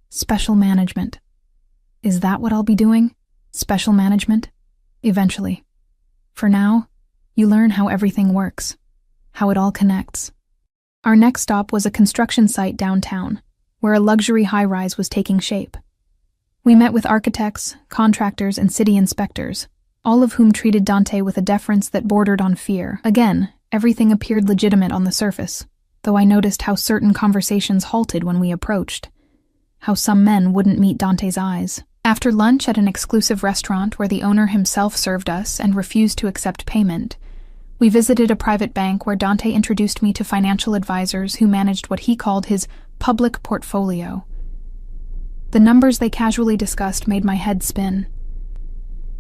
special management. Is that what I'll be doing? Special management? Eventually. For now, you learn how everything works, how it all connects. Our next stop was a construction site downtown, where a luxury high-rise was taking shape. We met with architects, contractors, and city inspectors, all of whom treated Dante with a deference that bordered on fear. Again, everything appeared legitimate on the surface, though I noticed how certain conversations halted when we approached, how some men wouldn't meet Dante's eyes. After lunch at an exclusive restaurant where the owner himself served us and refused to accept payment, we visited a private bank where Dante introduced me to financial advisors who managed what he called his public portfolio. The numbers they casually discussed made my head spin.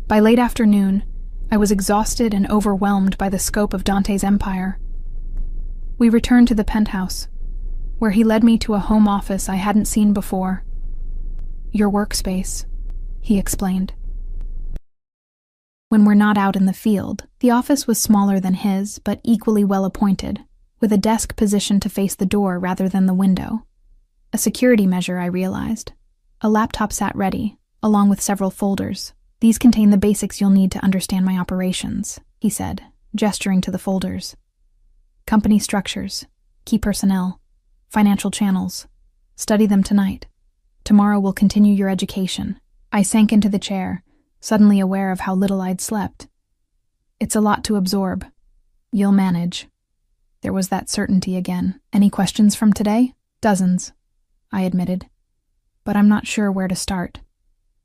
By late afternoon, I was exhausted and overwhelmed by the scope of Dante's empire. We returned to the penthouse, where he led me to a home office I hadn't seen before. Your workspace, he explained. When we're not out in the field, the office was smaller than his, but equally well appointed, with a desk positioned to face the door rather than the window. A security measure, I realized. A laptop sat ready, along with several folders. These contain the basics you'll need to understand my operations, he said, gesturing to the folders. Company structures, key personnel, financial channels. Study them tonight. Tomorrow we'll continue your education. I sank into the chair, suddenly aware of how little I'd slept. It's a lot to absorb. You'll manage. There was that certainty again. Any questions from today? Dozens, I admitted. But I'm not sure where to start.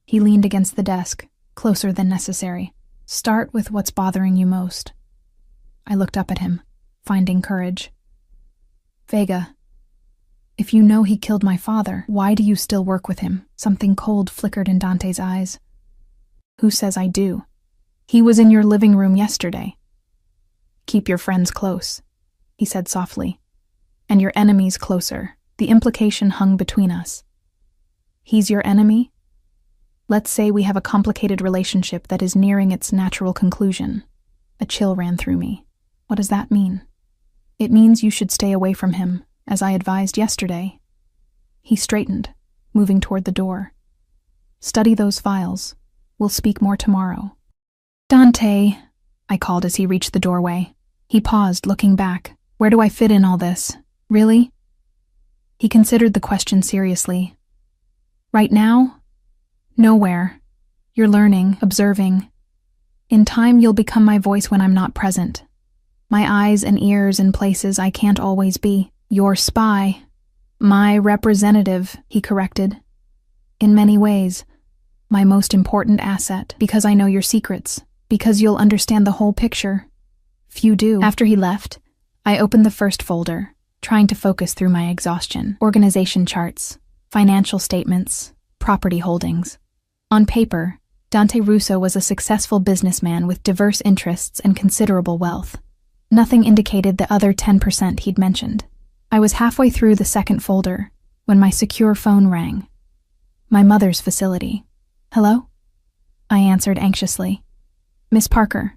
He leaned against the desk, closer than necessary. Start with what's bothering you most. I looked up at him, finding courage. Vega, if you know he killed my father, why do you still work with him? Something cold flickered in Dante's eyes. Who says I do? He was in your living room yesterday. Keep your friends close, he said softly. And your enemies closer. The implication hung between us. He's your enemy? Let's say we have a complicated relationship that is nearing its natural conclusion. A chill ran through me. What does that mean? It means you should stay away from him, as I advised yesterday. He straightened, moving toward the door. Study those files. We'll speak more tomorrow. Dante, I called as he reached the doorway. He paused, looking back. Where do I fit in all this? Really? He considered the question seriously. Right now? Nowhere. You're learning, observing. In time, you'll become my voice when I'm not present. My eyes and ears in places I can't always be. Your spy. My representative, he corrected. In many ways, my most important asset, because I know your secrets, because you'll understand the whole picture. Few do. After he left, I opened the first folder, trying to focus through my exhaustion. Organization charts, financial statements, property holdings. On paper, Dante Russo was a successful businessman with diverse interests and considerable wealth. Nothing indicated the other 10% he'd mentioned. I was halfway through the second folder when my secure phone rang. My mother's facility. "Hello?" I answered anxiously. "Miss Parker,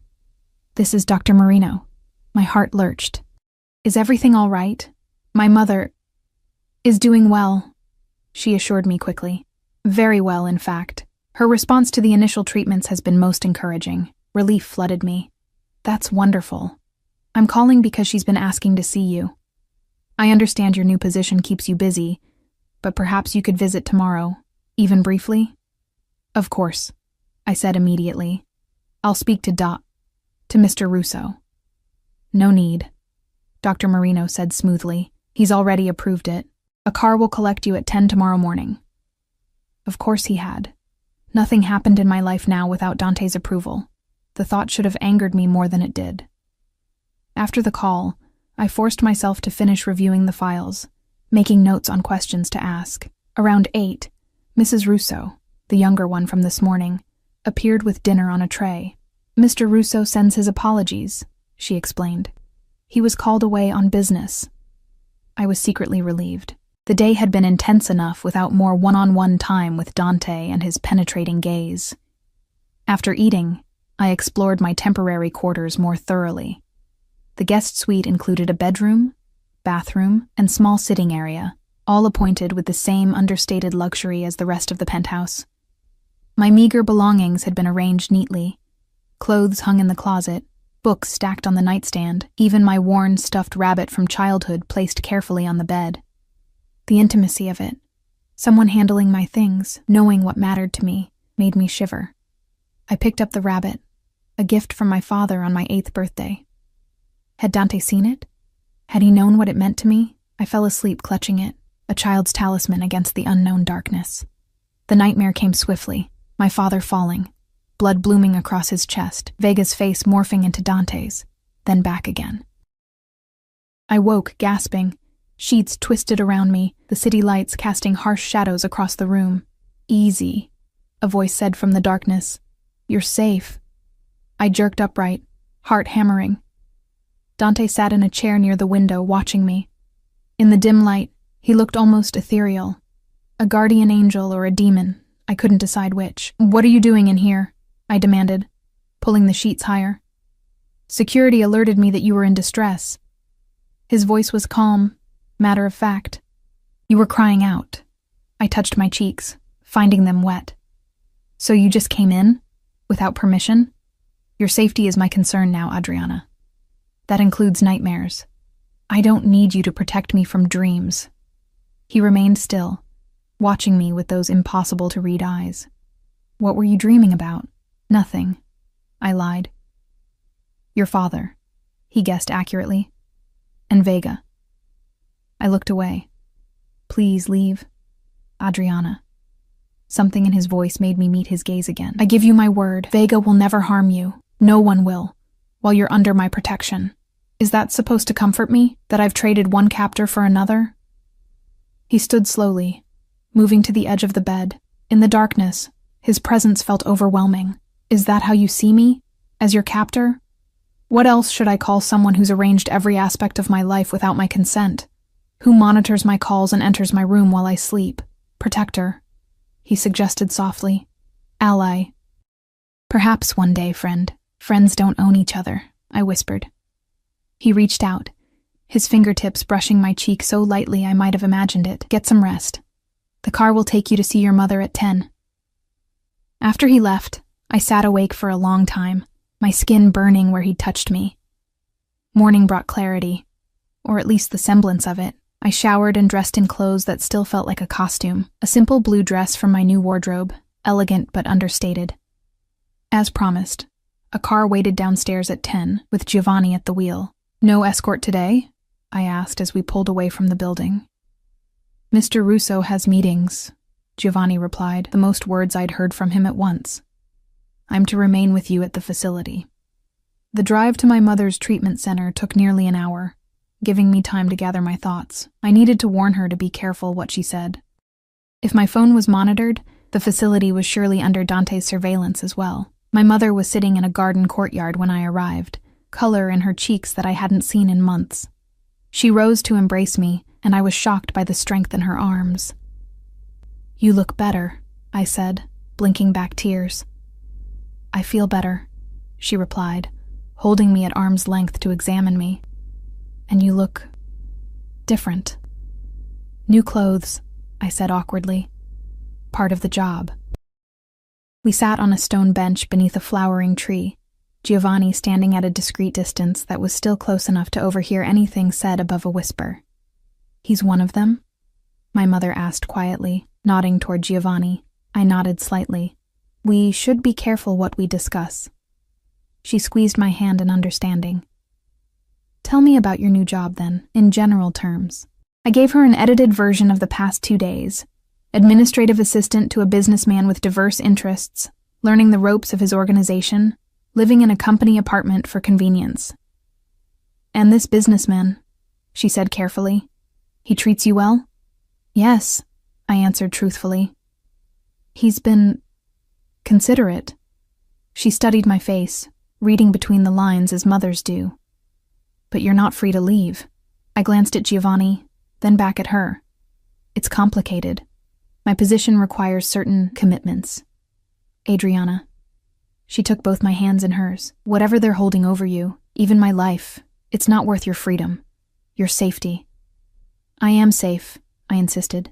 this is Dr. Marino." My heart lurched. "Is everything all right?" "My mother is doing well," she assured me quickly. "Very well, in fact. Her response to the initial treatments has been most encouraging. Relief flooded me. That's wonderful. I'm calling because she's been asking to see you. I understand your new position keeps you busy, but perhaps you could visit tomorrow, even briefly?" "Of course," I said immediately. "I'll speak to Mr. Russo." "No need," Dr. Marino said smoothly. "He's already approved it. A car will collect you at 10 tomorrow morning." Of course he had. Nothing happened in my life now without Dante's approval. The thought should have angered me more than it did. After the call, I forced myself to finish reviewing the files, making notes on questions to ask. Around 8, Mrs. Russo, the younger one from this morning, appeared with dinner on a tray. "Mr. Russo sends his apologies," she explained. "He was called away on business." I was secretly relieved. The day had been intense enough without more one-on-one time with Dante and his penetrating gaze. After eating, I explored my temporary quarters more thoroughly. The guest suite included a bedroom, bathroom, and small sitting area, all appointed with the same understated luxury as the rest of the penthouse. My meager belongings had been arranged neatly. Clothes hung in the closet, books stacked on the nightstand, even my worn, stuffed rabbit from childhood placed carefully on the bed. The intimacy of it, someone handling my things, knowing what mattered to me, made me shiver. I picked up the rabbit, a gift from my father on my 8th birthday. Had Dante seen it? Had he known what it meant to me? I fell asleep clutching it, a child's talisman against the unknown darkness. The nightmare came swiftly, my father falling, blood blooming across his chest, Vega's face morphing into Dante's, then back again. I woke, gasping. Sheets twisted around me, the city lights casting harsh shadows across the room. "Easy," a voice said from the darkness. "You're safe." I jerked upright, heart hammering. Dante sat in a chair near the window, watching me. In the dim light, he looked almost ethereal. A guardian angel or a demon, I couldn't decide which. "What are you doing in here?" I demanded, pulling the sheets higher. "Security alerted me that you were in distress." His voice was calm, matter of fact. "You were crying out." I touched my cheeks, finding them wet. "So you just came in? Without permission?" "Your safety is my concern now, Adriana. That includes nightmares. I don't need you to protect me from dreams." He remained still, watching me with those impossible-to-read eyes. "What were you dreaming about?" "Nothing," I lied. "Your father," he guessed accurately. "And Vega." I looked away. "Please leave, Adriana." Something in his voice made me meet his gaze again. "I give you my word, Vega will never harm you. No one will, while you're under my protection. Is that supposed to comfort me, that I've traded one captor for another?" He stood slowly, moving to the edge of the bed. In the darkness, his presence felt overwhelming. "Is that how you see me? As your captor? What else should I call someone who's arranged every aspect of my life without my consent? Who monitors my calls and enters my room while I sleep? Protector," he suggested softly. "Ally." "Perhaps one day, friend. Friends don't own each other," I whispered. He reached out, his fingertips brushing my cheek so lightly I might have imagined it. "Get some rest. The car will take you to see your mother at 10. After he left, I sat awake for a long time, my skin burning where he'd touched me. Morning brought clarity, or at least the semblance of it. I showered and dressed in clothes that still felt like a costume, a simple blue dress from my new wardrobe, elegant but understated. As promised, a car waited downstairs at 10, with Giovanni at the wheel. "No escort today?" I asked as we pulled away from the building. "Mr. Russo has meetings," Giovanni replied, the most words I'd heard from him at once. "I'm to remain with you at the facility." The drive to my mother's treatment center took nearly an hour, giving me time to gather my thoughts. I needed to warn her to be careful what she said. If my phone was monitored, The facility was surely under Dante's surveillance as well. My mother was sitting in a garden courtyard when I arrived, color in her cheeks that I hadn't seen in months. She rose to embrace me, and I was shocked by the strength in her arms. "You look better," I said, blinking back tears. "I feel better," she replied, holding me at arm's length to examine me. "And you look different." "New clothes," I said awkwardly. "Part of the job." We sat on a stone bench beneath a flowering tree, Giovanni standing at a discreet distance that was still close enough to overhear anything said above a whisper. "He's one of them?" my mother asked quietly, nodding toward Giovanni. I nodded slightly. "We should be careful what we discuss." She squeezed my hand in understanding. "Tell me about your new job then, in general terms." I gave her an edited version of the past 2 days. Administrative assistant to a businessman with diverse interests, learning the ropes of his organization, living in a company apartment for convenience. "And this businessman," she said carefully, "he treats you well?" "Yes," I answered truthfully. "He's been considerate." She studied my face, reading between the lines as mothers do. "But you're not free to leave." I glanced at Giovanni, then back at her. "It's complicated. My position requires certain commitments." "Adriana." She took both my hands in hers. "Whatever they're holding over you, even my life, it's not worth your freedom, your safety." "I am safe," I insisted,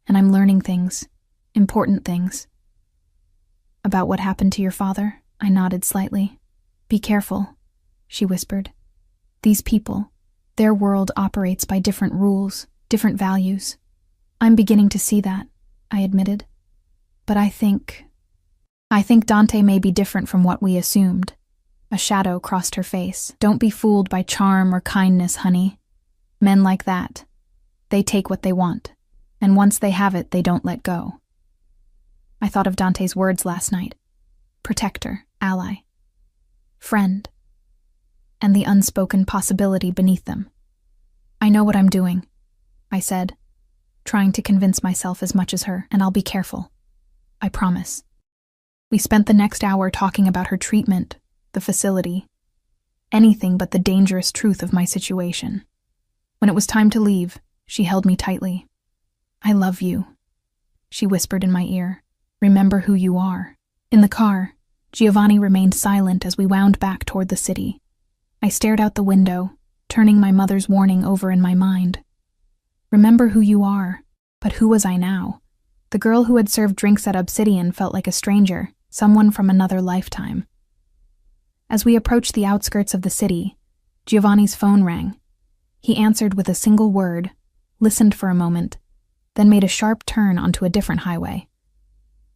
"and I'm learning things, important things." "About what happened to your father?" I nodded slightly. "Be careful," she whispered. "These people, their world operates by different rules, different values. I'm beginning to see that," I admitted. "But I think Dante may be different from what we assumed." A shadow crossed her face. "Don't be fooled by charm or kindness, honey. Men like that, they take what they want, and once they have it, they don't let go." I thought of Dante's words last night. Protector, ally, friend, and the unspoken possibility beneath them. "I know what I'm doing," I said, trying to convince myself as much as her, "and I'll be careful. I promise." We spent the next hour talking about her treatment, the facility, anything but the dangerous truth of my situation. When it was time to leave, she held me tightly. "I love you," she whispered in my ear. "Remember who you are." In the car, Giovanni remained silent as we wound back toward the city. I stared out the window, turning my mother's warning over in my mind. Remember who you are. But who was I now? The girl who had served drinks at Obsidian felt like a stranger, someone from another lifetime. As we approached the outskirts of the city, Giovanni's phone rang. He answered with a single word, listened for a moment, then made a sharp turn onto a different highway.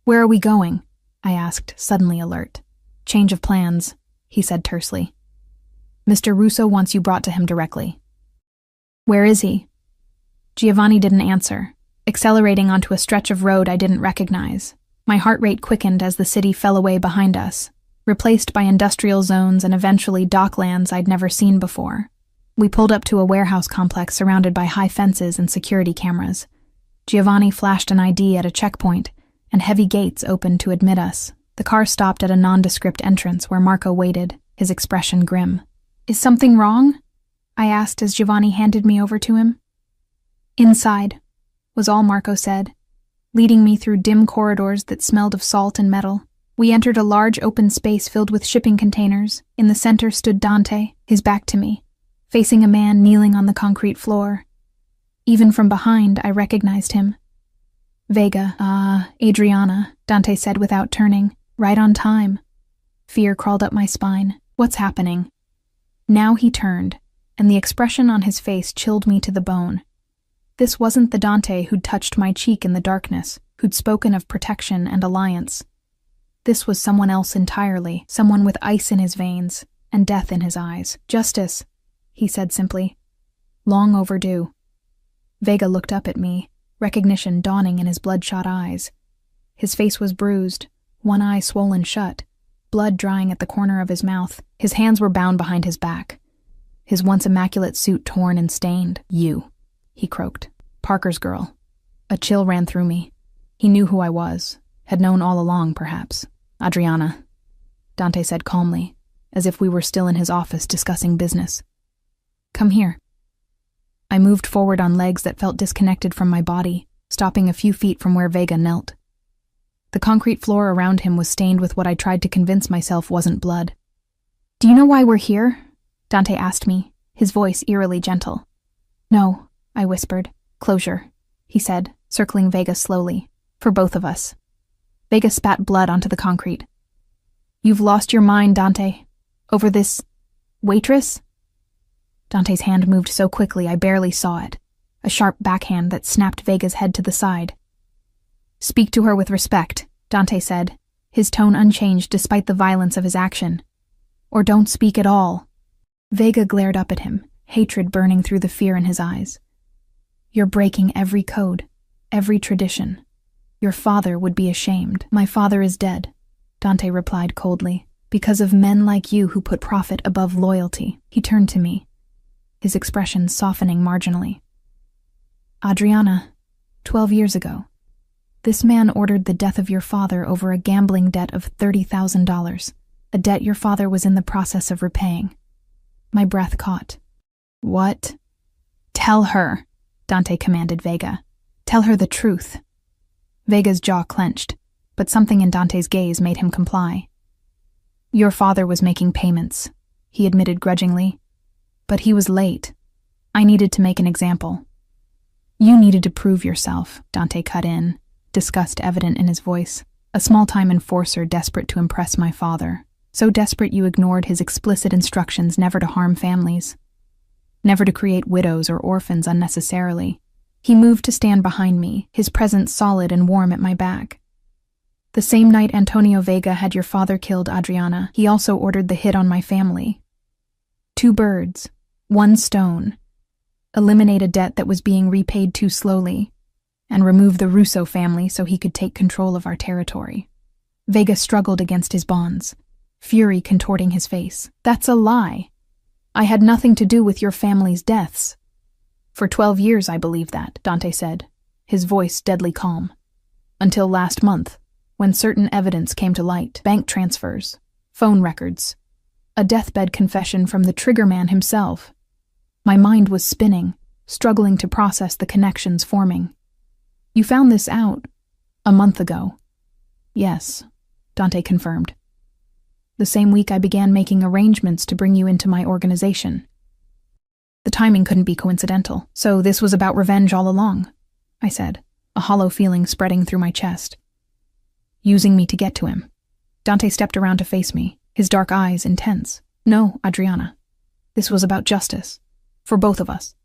"Where are we going?" I asked, suddenly alert. "Change of plans," he said tersely. "Mr. Russo wants you brought to him directly." "Where is he?" Giovanni didn't answer, accelerating onto a stretch of road I didn't recognize. My heart rate quickened as the city fell away behind us, replaced by industrial zones and eventually docklands I'd never seen before. We pulled up to a warehouse complex surrounded by high fences and security cameras. Giovanni flashed an ID at a checkpoint, and heavy gates opened to admit us. The car stopped at a nondescript entrance where Marco waited, his expression grim. "Is something wrong?" I asked as Giovanni handed me over to him. "Inside," was all Marco said, leading me through dim corridors that smelled of salt and metal. We entered a large open space filled with shipping containers. In the center stood Dante, his back to me, facing a man kneeling on the concrete floor. Even from behind, I recognized him. "Vega, Adriana," Dante said without turning. "Right on time." Fear crawled up my spine. What's happening? Now he turned, and the expression on his face chilled me to the bone. This wasn't the Dante who'd touched my cheek in the darkness, who'd spoken of protection and alliance. This was someone else entirely, someone with ice in his veins and death in his eyes. "Justice," he said simply. "Long overdue." Vega looked up at me, recognition dawning in his bloodshot eyes. His face was bruised, one eye swollen shut, blood drying at the corner of his mouth. His hands were bound behind his back, his once immaculate suit torn and stained. "You," he croaked. "Parker's girl." A chill ran through me. He knew who I was. Had known all along, perhaps. Adriana, Dante said calmly, as if we were still in his office discussing business. Come here. I moved forward on legs that felt disconnected from my body, stopping a few feet from where Vega knelt. The concrete floor around him was stained with what I tried to convince myself wasn't blood. Do you know why we're here? Dante asked me, his voice eerily gentle. No, I whispered. Closure, he said, circling Vega slowly. For both of us. Vega spat blood onto the concrete. You've lost your mind, Dante. Over this... waitress? Dante's hand moved so quickly I barely saw it. A sharp backhand that snapped Vega's head to the side. Speak to her with respect, Dante said, his tone unchanged despite the violence of his action. Or don't speak at all. Vega glared up at him, hatred burning through the fear in his eyes. You're breaking every code, every tradition. Your father would be ashamed. My father is dead, Dante replied coldly, because of men like you who put profit above loyalty. He turned to me, his expression softening marginally. Adriana, 12 years ago, this man ordered the death of your father over a gambling debt of $30,000, a debt your father was in the process of repaying. My breath caught. What? Tell her, Dante commanded Vega. Tell her the truth. Vega's jaw clenched, but something in Dante's gaze made him comply. Your father was making payments, he admitted grudgingly. But he was late. I needed to make an example. You needed to prove yourself, Dante cut in, disgust evident in his voice. A small-time enforcer desperate to impress my father. So desperate you ignored his explicit instructions never to harm families. Never to create widows or orphans unnecessarily. He moved to stand behind me, his presence solid and warm at my back. The same night Antonio Vega had your father killed Adriana, he also ordered the hit on my family. 2 birds, 1 stone. Eliminate a debt that was being repaid too slowly, and remove the Russo family so he could take control of our territory. Vega struggled against his bonds, fury contorting his face. That's a lie. I had nothing to do with your family's deaths. For 12 years I believed that, Dante said, his voice deadly calm. Until last month, when certain evidence came to light, bank transfers, phone records, a deathbed confession from the triggerman himself. My mind was spinning, struggling to process the connections forming. You found this out a month ago. Yes, Dante confirmed. The same week I began making arrangements to bring you into my organization. The timing couldn't be coincidental, so this was about revenge all along, I said, a hollow feeling spreading through my chest. Using me to get to him. Dante stepped around to face me, his dark eyes intense. No, Adriana. This was about justice. For both of us.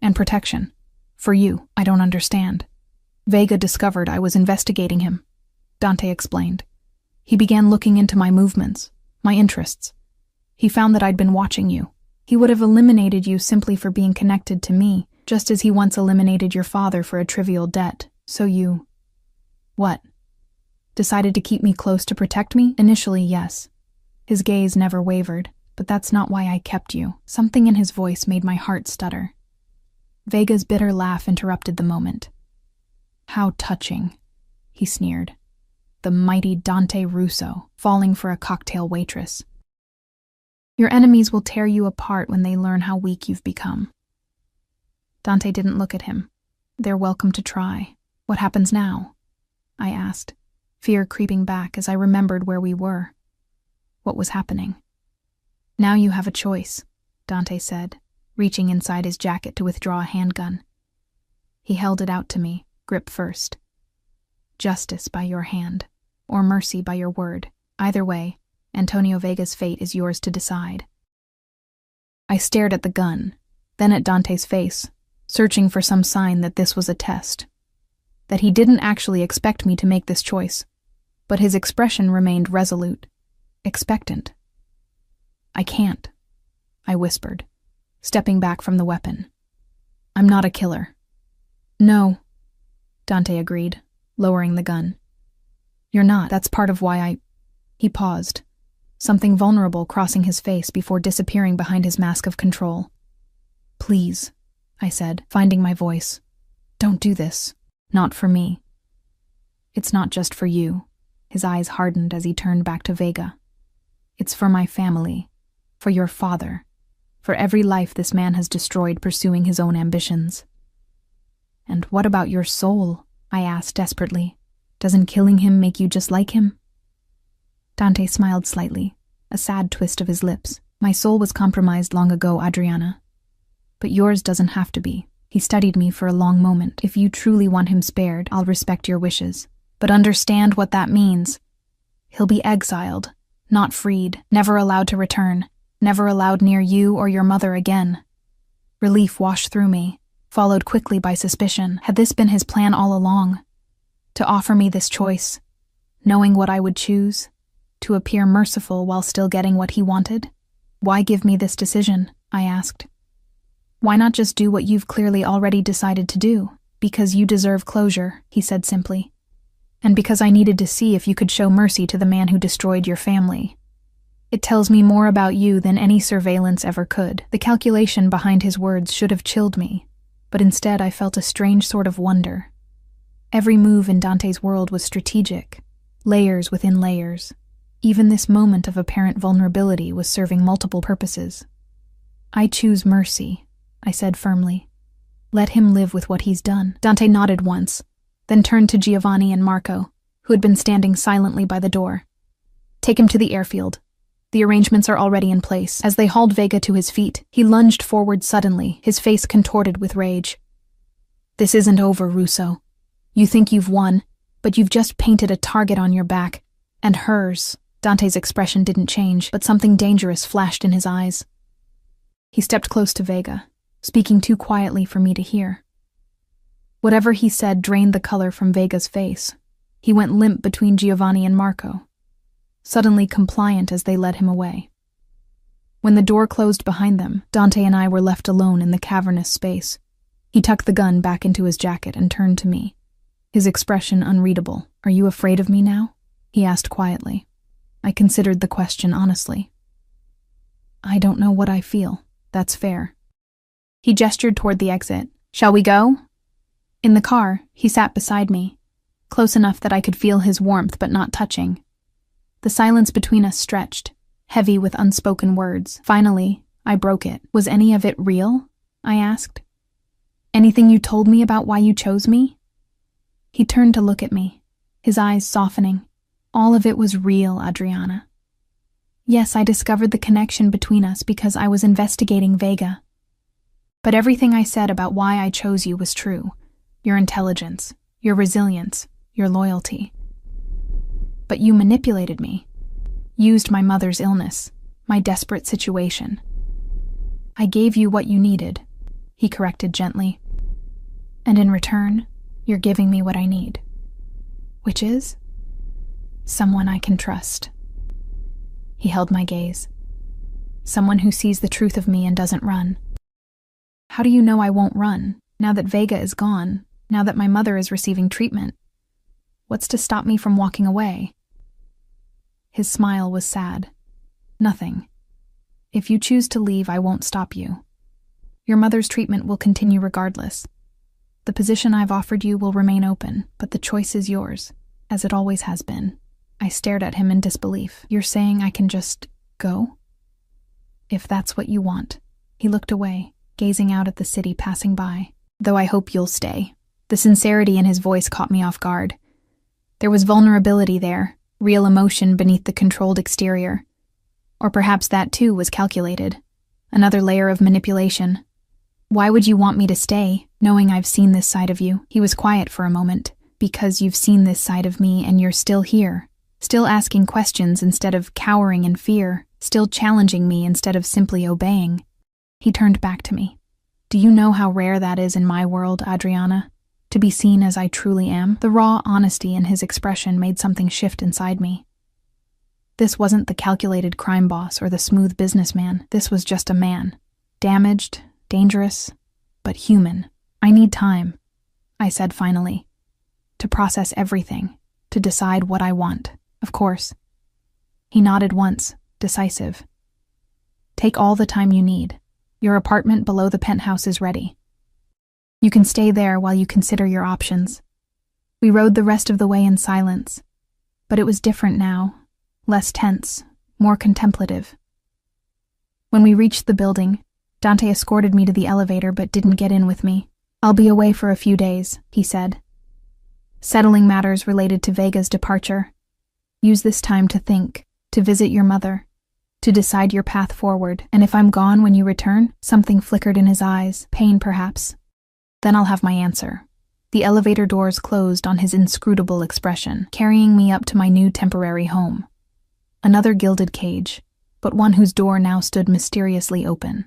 And protection. For you, I don't understand. Vega discovered I was investigating him. Dante explained. He began looking into my movements, my interests. He found that I'd been watching you. He would have eliminated you simply for being connected to me, just as he once eliminated your father for a trivial debt. So you... What? Decided to keep me close to protect me? Initially, yes. His gaze never wavered, but that's not why I kept you. Something in his voice made my heart stutter. Vega's bitter laugh interrupted the moment. How touching, he sneered. The mighty Dante Russo, falling for a cocktail waitress. Your enemies will tear you apart when they learn how weak you've become. Dante didn't look at him. They're welcome to try. What happens now? I asked, fear creeping back as I remembered where we were. What was happening? Now you have a choice, Dante said, reaching inside his jacket to withdraw a handgun. He held it out to me, grip first. Justice by your hand, or mercy by your word. Either way, Antonio Vega's fate is yours to decide. I stared at the gun, then at Dante's face, searching for some sign that this was a test. That he didn't actually expect me to make this choice, but his expression remained resolute, expectant. I can't, I whispered, stepping back from the weapon. I'm not a killer. No, Dante agreed, lowering the gun. You're not. That's part of why I... He paused, something vulnerable crossing his face before disappearing behind his mask of control. Please, I said, finding my voice. Don't do this. Not for me. It's not just for you. His eyes hardened as he turned back to Vega. It's for my family, for your father, for every life this man has destroyed pursuing his own ambitions. And what about your soul? I asked desperately. Doesn't killing him make you just like him? Dante smiled slightly, a sad twist of his lips. My soul was compromised long ago, Adriana. But yours doesn't have to be. He studied me for a long moment. If you truly want him spared, I'll respect your wishes. But understand what that means. He'll be exiled, not freed, never allowed to return, never allowed near you or your mother again. Relief washed through me, followed quickly by suspicion. Had this been his plan all along? To offer me this choice, knowing what I would choose, to appear merciful while still getting what he wanted? Why give me this decision? I asked. Why not just do what you've clearly already decided to do? Because you deserve closure, he said simply. And because I needed to see if you could show mercy to the man who destroyed your family. It tells me more about you than any surveillance ever could. The calculation behind his words should have chilled me, but instead I felt a strange sort of wonder. Every move in Dante's world was strategic, layers within layers. Even this moment of apparent vulnerability was serving multiple purposes. I choose mercy, I said firmly. Let him live with what he's done. Dante nodded once, then turned to Giovanni and Marco, who had been standing silently by the door. Take him to the airfield. The arrangements are already in place. As they hauled Vega to his feet, he lunged forward suddenly, his face contorted with rage. This isn't over, Russo. You think you've won, but you've just painted a target on your back, and hers. Dante's expression didn't change, but something dangerous flashed in his eyes. He stepped close to Vega, speaking too quietly for me to hear. Whatever he said drained the color from Vega's face. He went limp between Giovanni and Marco, suddenly compliant as they led him away. When the door closed behind them, Dante and I were left alone in the cavernous space. He tucked the gun back into his jacket and turned to me, his expression unreadable. Are you afraid of me now? He asked quietly. I considered the question honestly. I don't know what I feel. That's fair. He gestured toward the exit. Shall we go? In the car, he sat beside me, close enough that I could feel his warmth but not touching. The silence between us stretched, heavy with unspoken words. Finally, I broke it. Was any of it real? I asked. Anything you told me about why you chose me? He turned to look at me, his eyes softening. All of it was real, Adriana. Yes, I discovered the connection between us because I was investigating Vega. But everything I said about why I chose you was true. Your intelligence, your resilience, your loyalty. But you manipulated me, used my mother's illness, my desperate situation. I gave you what you needed, he corrected gently. And in return, you're giving me what I need. Which is? Someone I can trust. He held my gaze. Someone who sees the truth of me and doesn't run. How do you know I won't run, now that Vega is gone, now that my mother is receiving treatment? What's to stop me from walking away? His smile was sad. Nothing. If you choose to leave, I won't stop you. Your mother's treatment will continue regardless. The position I've offered you will remain open, but the choice is yours, as it always has been. I stared at him in disbelief. You're saying I can just go? If that's what you want. He looked away, gazing out at the city passing by. Though I hope you'll stay. The sincerity in his voice caught me off guard. There was vulnerability there, real emotion beneath the controlled exterior. Or perhaps that too was calculated. Another layer of manipulation. Why would you want me to stay, knowing I've seen this side of you? He was quiet for a moment. Because you've seen this side of me and you're still here. Still asking questions instead of cowering in fear. Still challenging me instead of simply obeying. He turned back to me. Do you know how rare that is in my world, Adriana? To be seen as I truly am? The raw honesty in his expression made something shift inside me. This wasn't the calculated crime boss or the smooth businessman. This was just a man. Damaged, dangerous, but human. I need time, I said finally. To process everything. To decide what I want. Of course. He nodded once, decisive. Take all the time you need. Your apartment below the penthouse is ready. You can stay there while you consider your options. We rode the rest of the way in silence, but it was different now, less tense, more contemplative. When we reached the building, Dante escorted me to the elevator but didn't get in with me. "I'll be away for a few days," he said. "Settling matters related to Vega's departure. Use this time to think, to visit your mother, to decide your path forward, and if I'm gone when you return," something flickered in his eyes, pain perhaps, "then I'll have my answer." The elevator doors closed on his inscrutable expression, carrying me up to my new temporary home. Another gilded cage, but one whose door now stood mysteriously open.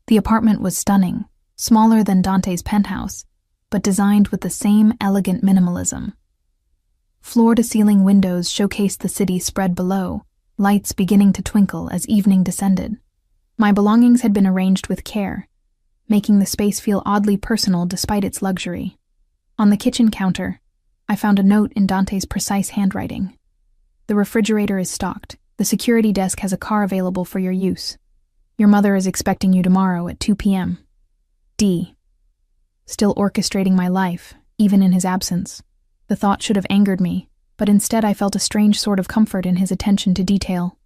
The apartment was stunning, smaller than Dante's penthouse, but designed with the same elegant minimalism. Floor-to-ceiling windows showcased the city spread below, lights beginning to twinkle as evening descended. My belongings had been arranged with care, making the space feel oddly personal despite its luxury. On the kitchen counter, I found a note in Dante's precise handwriting. "The refrigerator is stocked. The security desk has a car available for your use. Your mother is expecting you tomorrow at 2 p.m. D." Still orchestrating my life, even in his absence. The thought should have angered me, but instead I felt a strange sort of comfort in his attention to detail.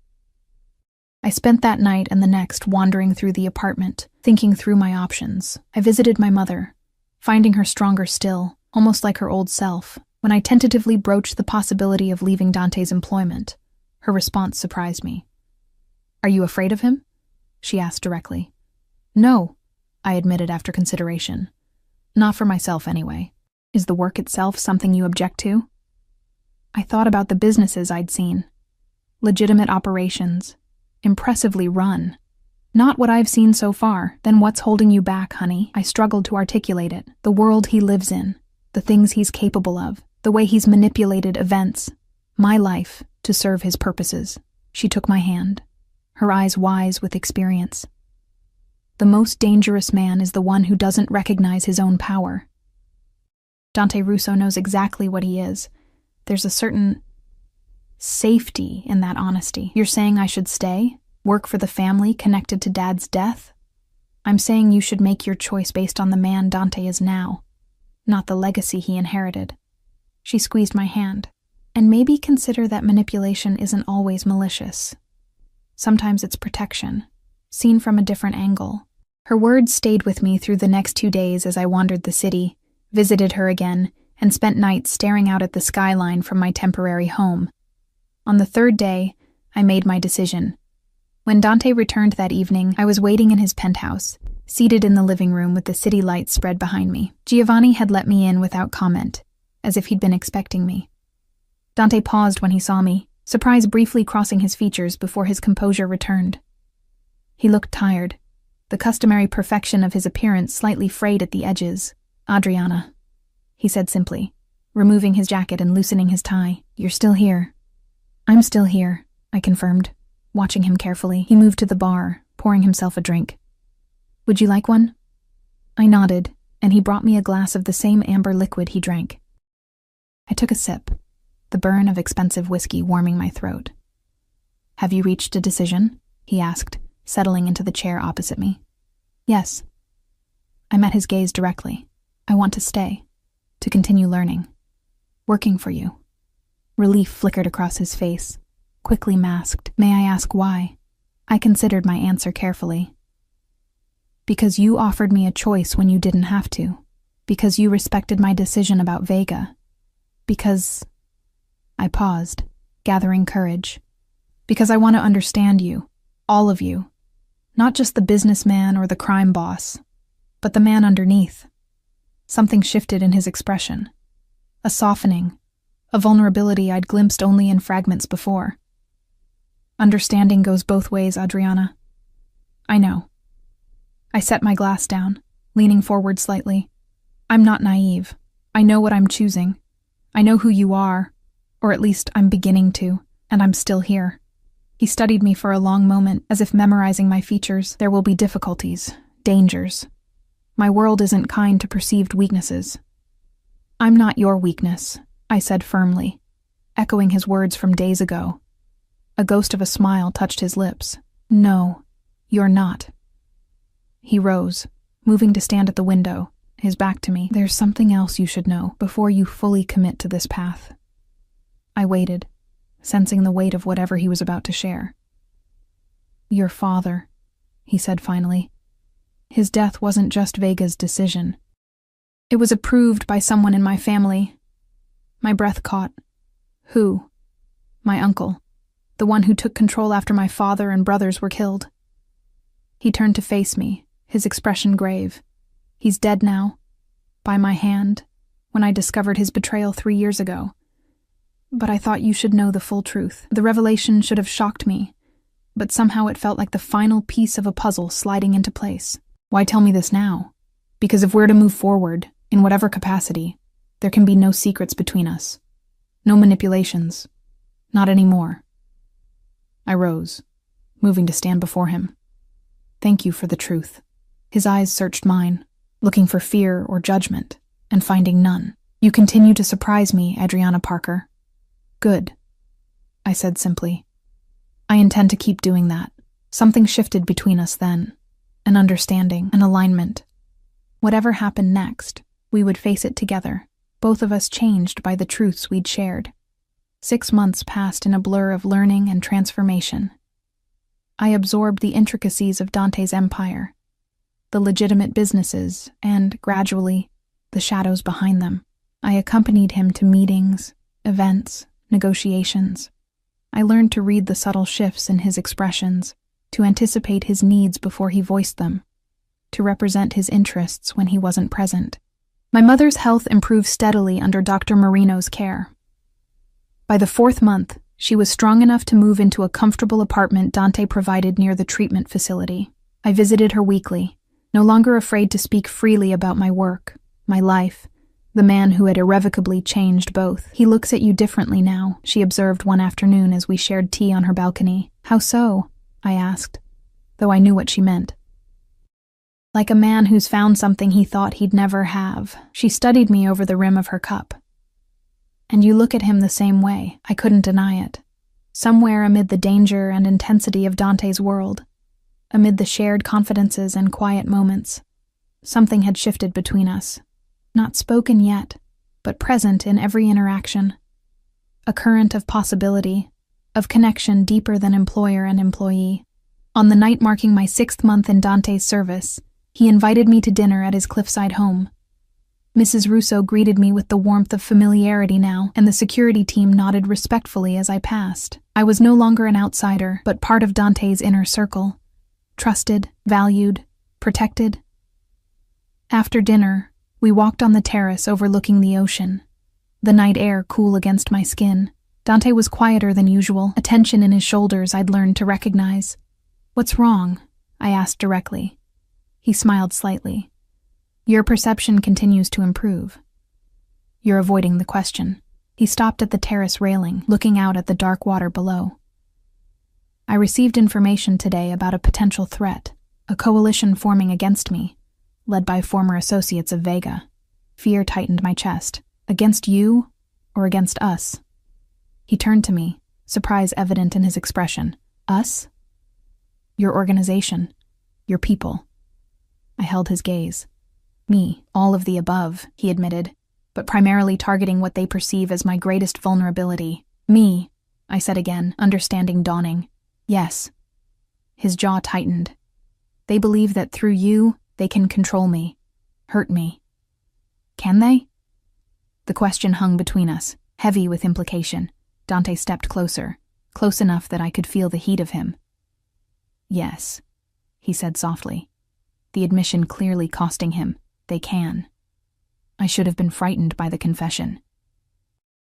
I spent that night and the next wandering through the apartment, thinking through my options. I visited my mother, finding her stronger still, almost like her old self. When I tentatively broached the possibility of leaving Dante's employment, her response surprised me. "Are you afraid of him?" she asked directly. "No," I admitted after consideration. "Not for myself, anyway. Is the work itself something you object to?" I thought about the businesses I'd seen. Legitimate operations, impressively run. "Not what I've seen so far. Then what's holding you back, honey?" I struggled to articulate it. The world he lives in, the things he's capable of, the way he's manipulated events, my life, to serve his purposes. She took my hand, her eyes wise with experience. "The most dangerous man is the one who doesn't recognize his own power. Dante Russo knows exactly what he is. There's a certain safety in that honesty." "You're saying I should stay? Work for the family connected to Dad's death?" "I'm saying you should make your choice based on the man Dante is now, not the legacy he inherited." She squeezed my hand. "And maybe consider that manipulation isn't always malicious. Sometimes it's protection, seen from a different angle." Her words stayed with me through the next 2 days as I wandered the city, visited her again, and spent nights staring out at the skyline from my temporary home. On the 3rd day, I made my decision. When Dante returned that evening, I was waiting in his penthouse, seated in the living room with the city lights spread behind me. Giovanni had let me in without comment, as if he'd been expecting me. Dante paused when he saw me, surprise briefly crossing his features before his composure returned. He looked tired, the customary perfection of his appearance slightly frayed at the edges. "Adriana," he said simply, removing his jacket and loosening his tie. "You're still here." "I'm still here," I confirmed, watching him carefully. He moved to the bar, pouring himself a drink. "Would you like one?" I nodded, and he brought me a glass of the same amber liquid he drank. I took a sip, the burn of expensive whiskey warming my throat. "Have you reached a decision?" he asked, settling into the chair opposite me. "Yes." I met his gaze directly. "I want to stay, to continue learning, working for you." Relief flickered across his face, quickly masked. "May I ask why?" I considered my answer carefully. "Because you offered me a choice when you didn't have to. Because you respected my decision about Vega. Because..." I paused, gathering courage. "Because I want to understand you, all of you. Not just the businessman or the crime boss, but the man underneath." Something shifted in his expression. A softening, a vulnerability I'd glimpsed only in fragments before. "Understanding goes both ways, Adriana." "I know." I set my glass down, leaning forward slightly. "I'm not naive. I know what I'm choosing. I know who you are, or at least I'm beginning to, and I'm still here." He studied me for a long moment, as if memorizing my features. "There will be difficulties, dangers. My world isn't kind to perceived weaknesses." "I'm not your weakness," I said firmly, echoing his words from days ago. A ghost of a smile touched his lips. "No, you're not." He rose, moving to stand at the window, his back to me. There's something else you should know before you fully commit to this path. I waited, sensing the weight of whatever he was about to share. Your father, he said finally. His death wasn't just Vega's decision. It was approved by someone in my family. My breath caught. Who? My uncle, the one who took control after my father and brothers were killed. He turned to face me, his expression grave. He's dead now, by my hand, when I discovered his betrayal 3 years ago. But I thought you should know the full truth. The revelation should have shocked me, but somehow it felt like the final piece of a puzzle sliding into place. Why tell me this now? Because if we're to move forward, in whatever capacity, there can be no secrets between us. No manipulations. Not anymore. I rose, moving to stand before him. Thank you for the truth. His eyes searched mine, looking for fear or judgment, and finding none. You continue to surprise me, Adriana Parker. Good, I said simply. I intend to keep doing that. Something shifted between us then. An understanding, an alignment. Whatever happened next, we would face it together, both of us changed by the truths we'd shared. 6 months passed in a blur of learning and transformation. I absorbed the intricacies of Dante's empire, the legitimate businesses, and, gradually, the shadows behind them. I accompanied him to meetings, events, negotiations. I learned to read the subtle shifts in his expressions, to anticipate his needs before he voiced them, to represent his interests when he wasn't present. My mother's health improved steadily under Dr. Marino's care. By the 4th month, she was strong enough to move into a comfortable apartment Dante provided near the treatment facility. I visited her weekly, no longer afraid to speak freely about my work, my life, the man who had irrevocably changed both. He looks at you differently now, she observed one afternoon as we shared tea on her balcony. How so? I asked, though I knew what she meant. Like a man who's found something he thought he'd never have. She studied me over the rim of her cup. And you look at him the same way. I couldn't deny it. Somewhere amid the danger and intensity of Dante's world, amid the shared confidences and quiet moments, something had shifted between us. Not spoken yet, but present in every interaction. A current of possibility, of connection deeper than employer and employee. On the night marking my 6th month in Dante's service, he invited me to dinner at his cliffside home. Mrs. Russo greeted me with the warmth of familiarity now, and the security team nodded respectfully as I passed. I was no longer an outsider, but part of Dante's inner circle. Trusted, valued, protected. After dinner, we walked on the terrace overlooking the ocean, the night air cool against my skin. Dante was quieter than usual, a tension in his shoulders I'd learned to recognize. What's wrong? I asked directly. He smiled slightly. Your perception continues to improve. You're avoiding the question. He stopped at the terrace railing, looking out at the dark water below. I received information today about a potential threat, a coalition forming against me, led by former associates of Vega. Fear tightened my chest. Against you, or against us? He turned to me, surprise evident in his expression. Us? Your organization. Your people. I held his gaze. Me, all of the above, he admitted, but primarily targeting what they perceive as my greatest vulnerability. Me, I said again, understanding dawning. Yes. His jaw tightened. They believe that through you, they can control me, hurt me. Can they? The question hung between us, heavy with implication. Dante stepped closer, close enough that I could feel the heat of him. Yes, he said softly, the admission clearly costing him. They can. I should have been frightened by the confession.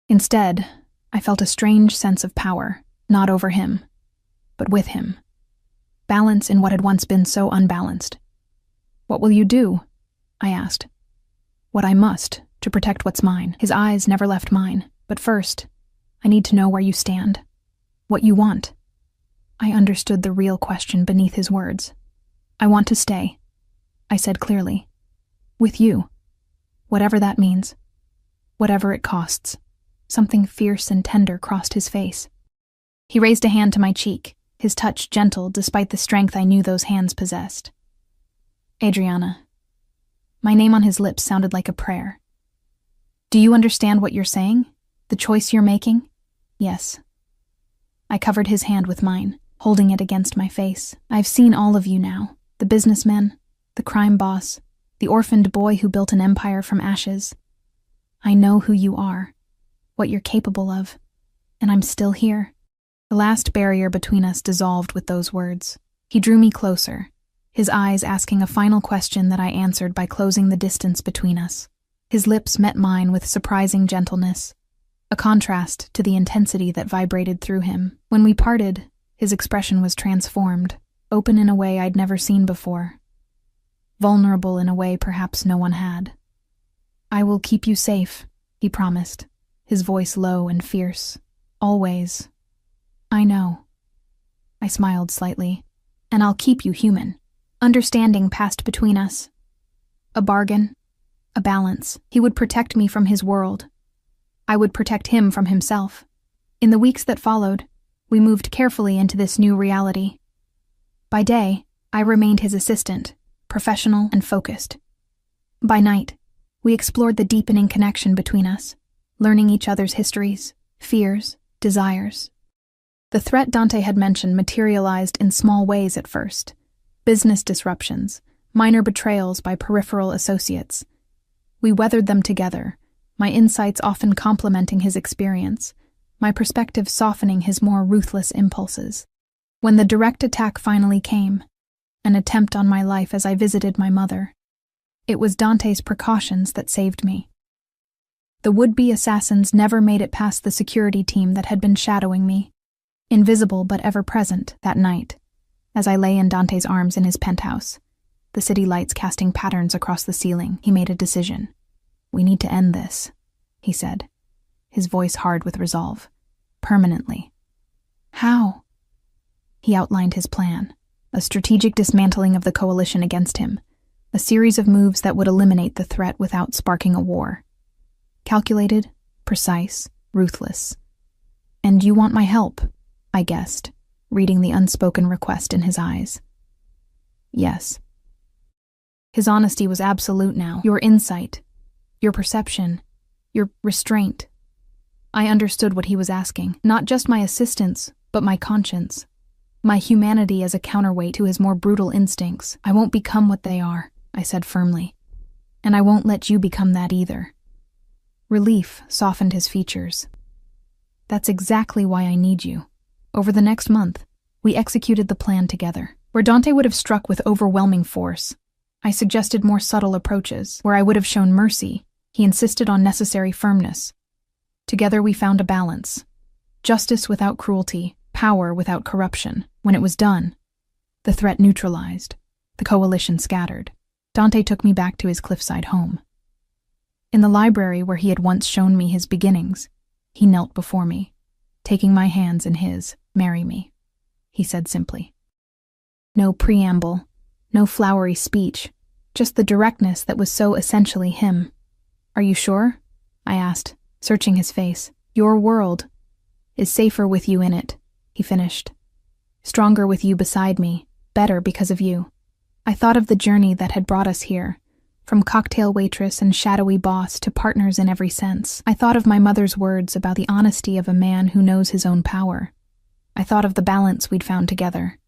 Instead, I felt a strange sense of power, not over him, but with him. Balance in what had once been so unbalanced. What will you do? I asked. What I must, to protect what's mine. His eyes never left mine. But first, I need to know where you stand. What you want. I understood the real question beneath his words. I want to stay, I said clearly. With you. Whatever that means. Whatever it costs. Something fierce and tender crossed his face. He raised a hand to my cheek, his touch gentle despite the strength I knew those hands possessed. Adriana, My name on his lips sounded like a prayer. Do you understand what you're saying? The choice you're making? Yes. I covered his hand with mine, holding it against my face. I've seen all of you now. The businessman, the crime boss, the orphaned boy who built an empire from ashes. I know who you are, what you're capable of, and I'm still here. The last barrier between us dissolved with those words. He drew me closer, his eyes asking a final question that I answered by closing the distance between us. His lips met mine with surprising gentleness, a contrast to the intensity that vibrated through him. When we parted, his expression was transformed, open in a way I'd never seen before, vulnerable in a way perhaps no one had. I will keep you safe, he promised, his voice low and fierce. Always. I know. I smiled slightly. And I'll keep you human. Understanding passed between us. A bargain. A balance. He would protect me from his world. I would protect him from himself. In the weeks that followed, we moved carefully into this new reality. By day, I remained his assistant, professional and focused. By night, we explored the deepening connection between us, learning each other's histories, fears, desires. The threat Dante had mentioned materialized in small ways at first. Business disruptions, minor betrayals by peripheral associates. We weathered them together, my insights often complementing his experience, my perspective softening his more ruthless impulses. When the direct attack finally came, an attempt on my life as I visited my mother, it was Dante's precautions that saved me. The would-be assassins never made it past the security team that had been shadowing me, invisible but ever-present that night, as I lay in Dante's arms in his penthouse, the city lights casting patterns across the ceiling. He made a decision. We need to end this, he said, his voice hard with resolve. Permanently. How? He outlined his plan, a strategic dismantling of the coalition against him, a series of moves that would eliminate the threat without sparking a war. Calculated, precise, ruthless. And you want my help, I guessed, reading the unspoken request in his eyes. Yes. His honesty was absolute now. Your insight, your perception, your restraint. I understood what he was asking, not just my assistance, but my conscience. My humanity as a counterweight to his more brutal instincts. I won't become what they are, I said firmly. And I won't let you become that either. Relief softened his features. That's exactly why I need you. Over the next month, we executed the plan together. Where Dante would have struck with overwhelming force, I suggested more subtle approaches. Where I would have shown mercy, he insisted on necessary firmness. Together we found a balance. Justice without cruelty, power without corruption. When it was done, the threat neutralized, the coalition scattered. Dante took me back to his cliffside home. In the library where he had once shown me his beginnings, he knelt before me, taking my hands in his. Marry me, he said simply. No preamble, no flowery speech, just the directness that was so essentially him. Are you sure? I asked, searching his face. Your world is safer with you in it, he finished. Stronger with you beside me, better because of you. I thought of the journey that had brought us here, from cocktail waitress and shadowy boss to partners in every sense. I thought of my mother's words about the honesty of a man who knows his own power. I thought of the balance we'd found together,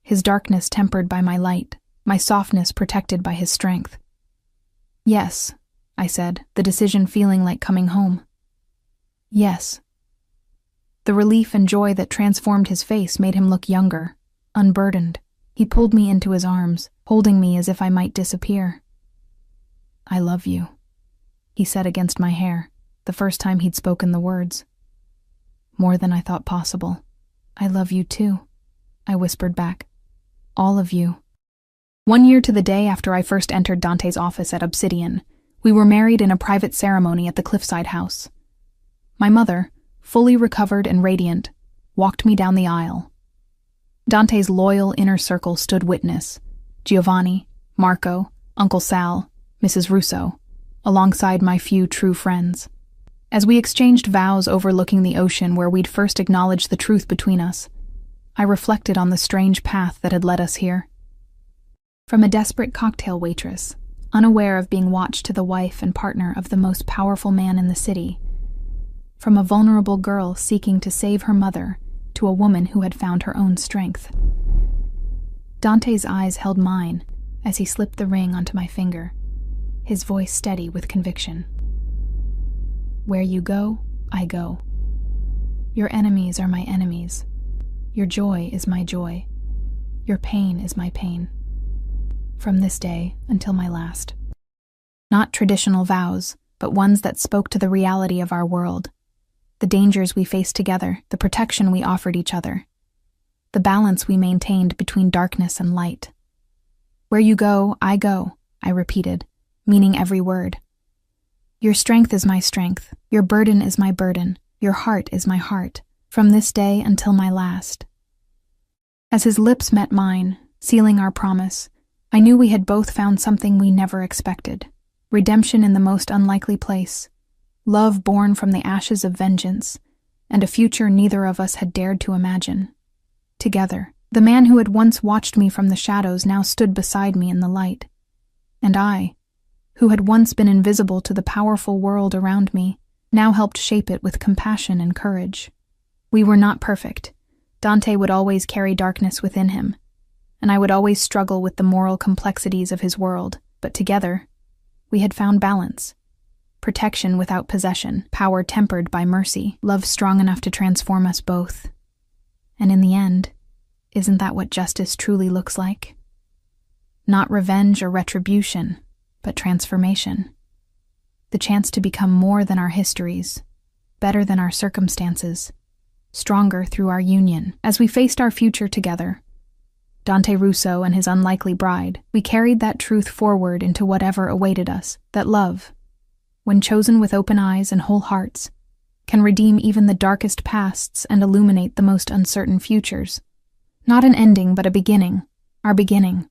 his darkness tempered by my light, my softness protected by his strength. Yes, I said, the decision feeling like coming home. Yes. The relief and joy that transformed his face made him look younger, unburdened. He pulled me into his arms, holding me as if I might disappear. I love you, he said against my hair, the first time he'd spoken the words. More than I thought possible. I love you too, I whispered back. All of you. 1 year to the day after I first entered Dante's office at Obsidian, we were married in a private ceremony at the cliffside house. My mother, fully recovered and radiant, walked me down the aisle. Dante's loyal inner circle stood witness: Giovanni, Marco, Uncle Sal, Mrs. Russo, alongside my few true friends. As we exchanged vows overlooking the ocean where we'd first acknowledged the truth between us, I reflected on the strange path that had led us here. From a desperate cocktail waitress, unaware of being watched to the wife and partner of the most powerful man in the city. From a vulnerable girl seeking to save her mother to a woman who had found her own strength. Dante's eyes held mine as he slipped the ring onto my finger, his voice steady with conviction. Where you go, I go. Your enemies are my enemies. Your joy is my joy. Your pain is my pain. From this day until my last. Not traditional vows, but ones that spoke to the reality of our world, the dangers we faced together, the protection we offered each other, the balance we maintained between darkness and light. Where you go, I repeated, meaning every word. Your strength is my strength, your burden is my burden, your heart is my heart, from this day until my last. As his lips met mine, sealing our promise, I knew we had both found something we never expected. Redemption in the most unlikely place, love born from the ashes of vengeance, and a future neither of us had dared to imagine. Together, the man who had once watched me from the shadows now stood beside me in the light. And I, who had once been invisible to the powerful world around me, now helped shape it with compassion and courage. We were not perfect. Dante would always carry darkness within him, and I would always struggle with the moral complexities of his world, but together, we had found balance. Protection without possession, power tempered by mercy, love strong enough to transform us both. And in the end, isn't that what justice truly looks like? Not revenge or retribution, but transformation. The chance to become more than our histories, better than our circumstances, stronger through our union. As we faced our future together, Dante Russo and his unlikely bride, we carried that truth forward into whatever awaited us, that love, when chosen with open eyes and whole hearts, can redeem even the darkest pasts and illuminate the most uncertain futures. Not an ending, but a beginning, our beginning,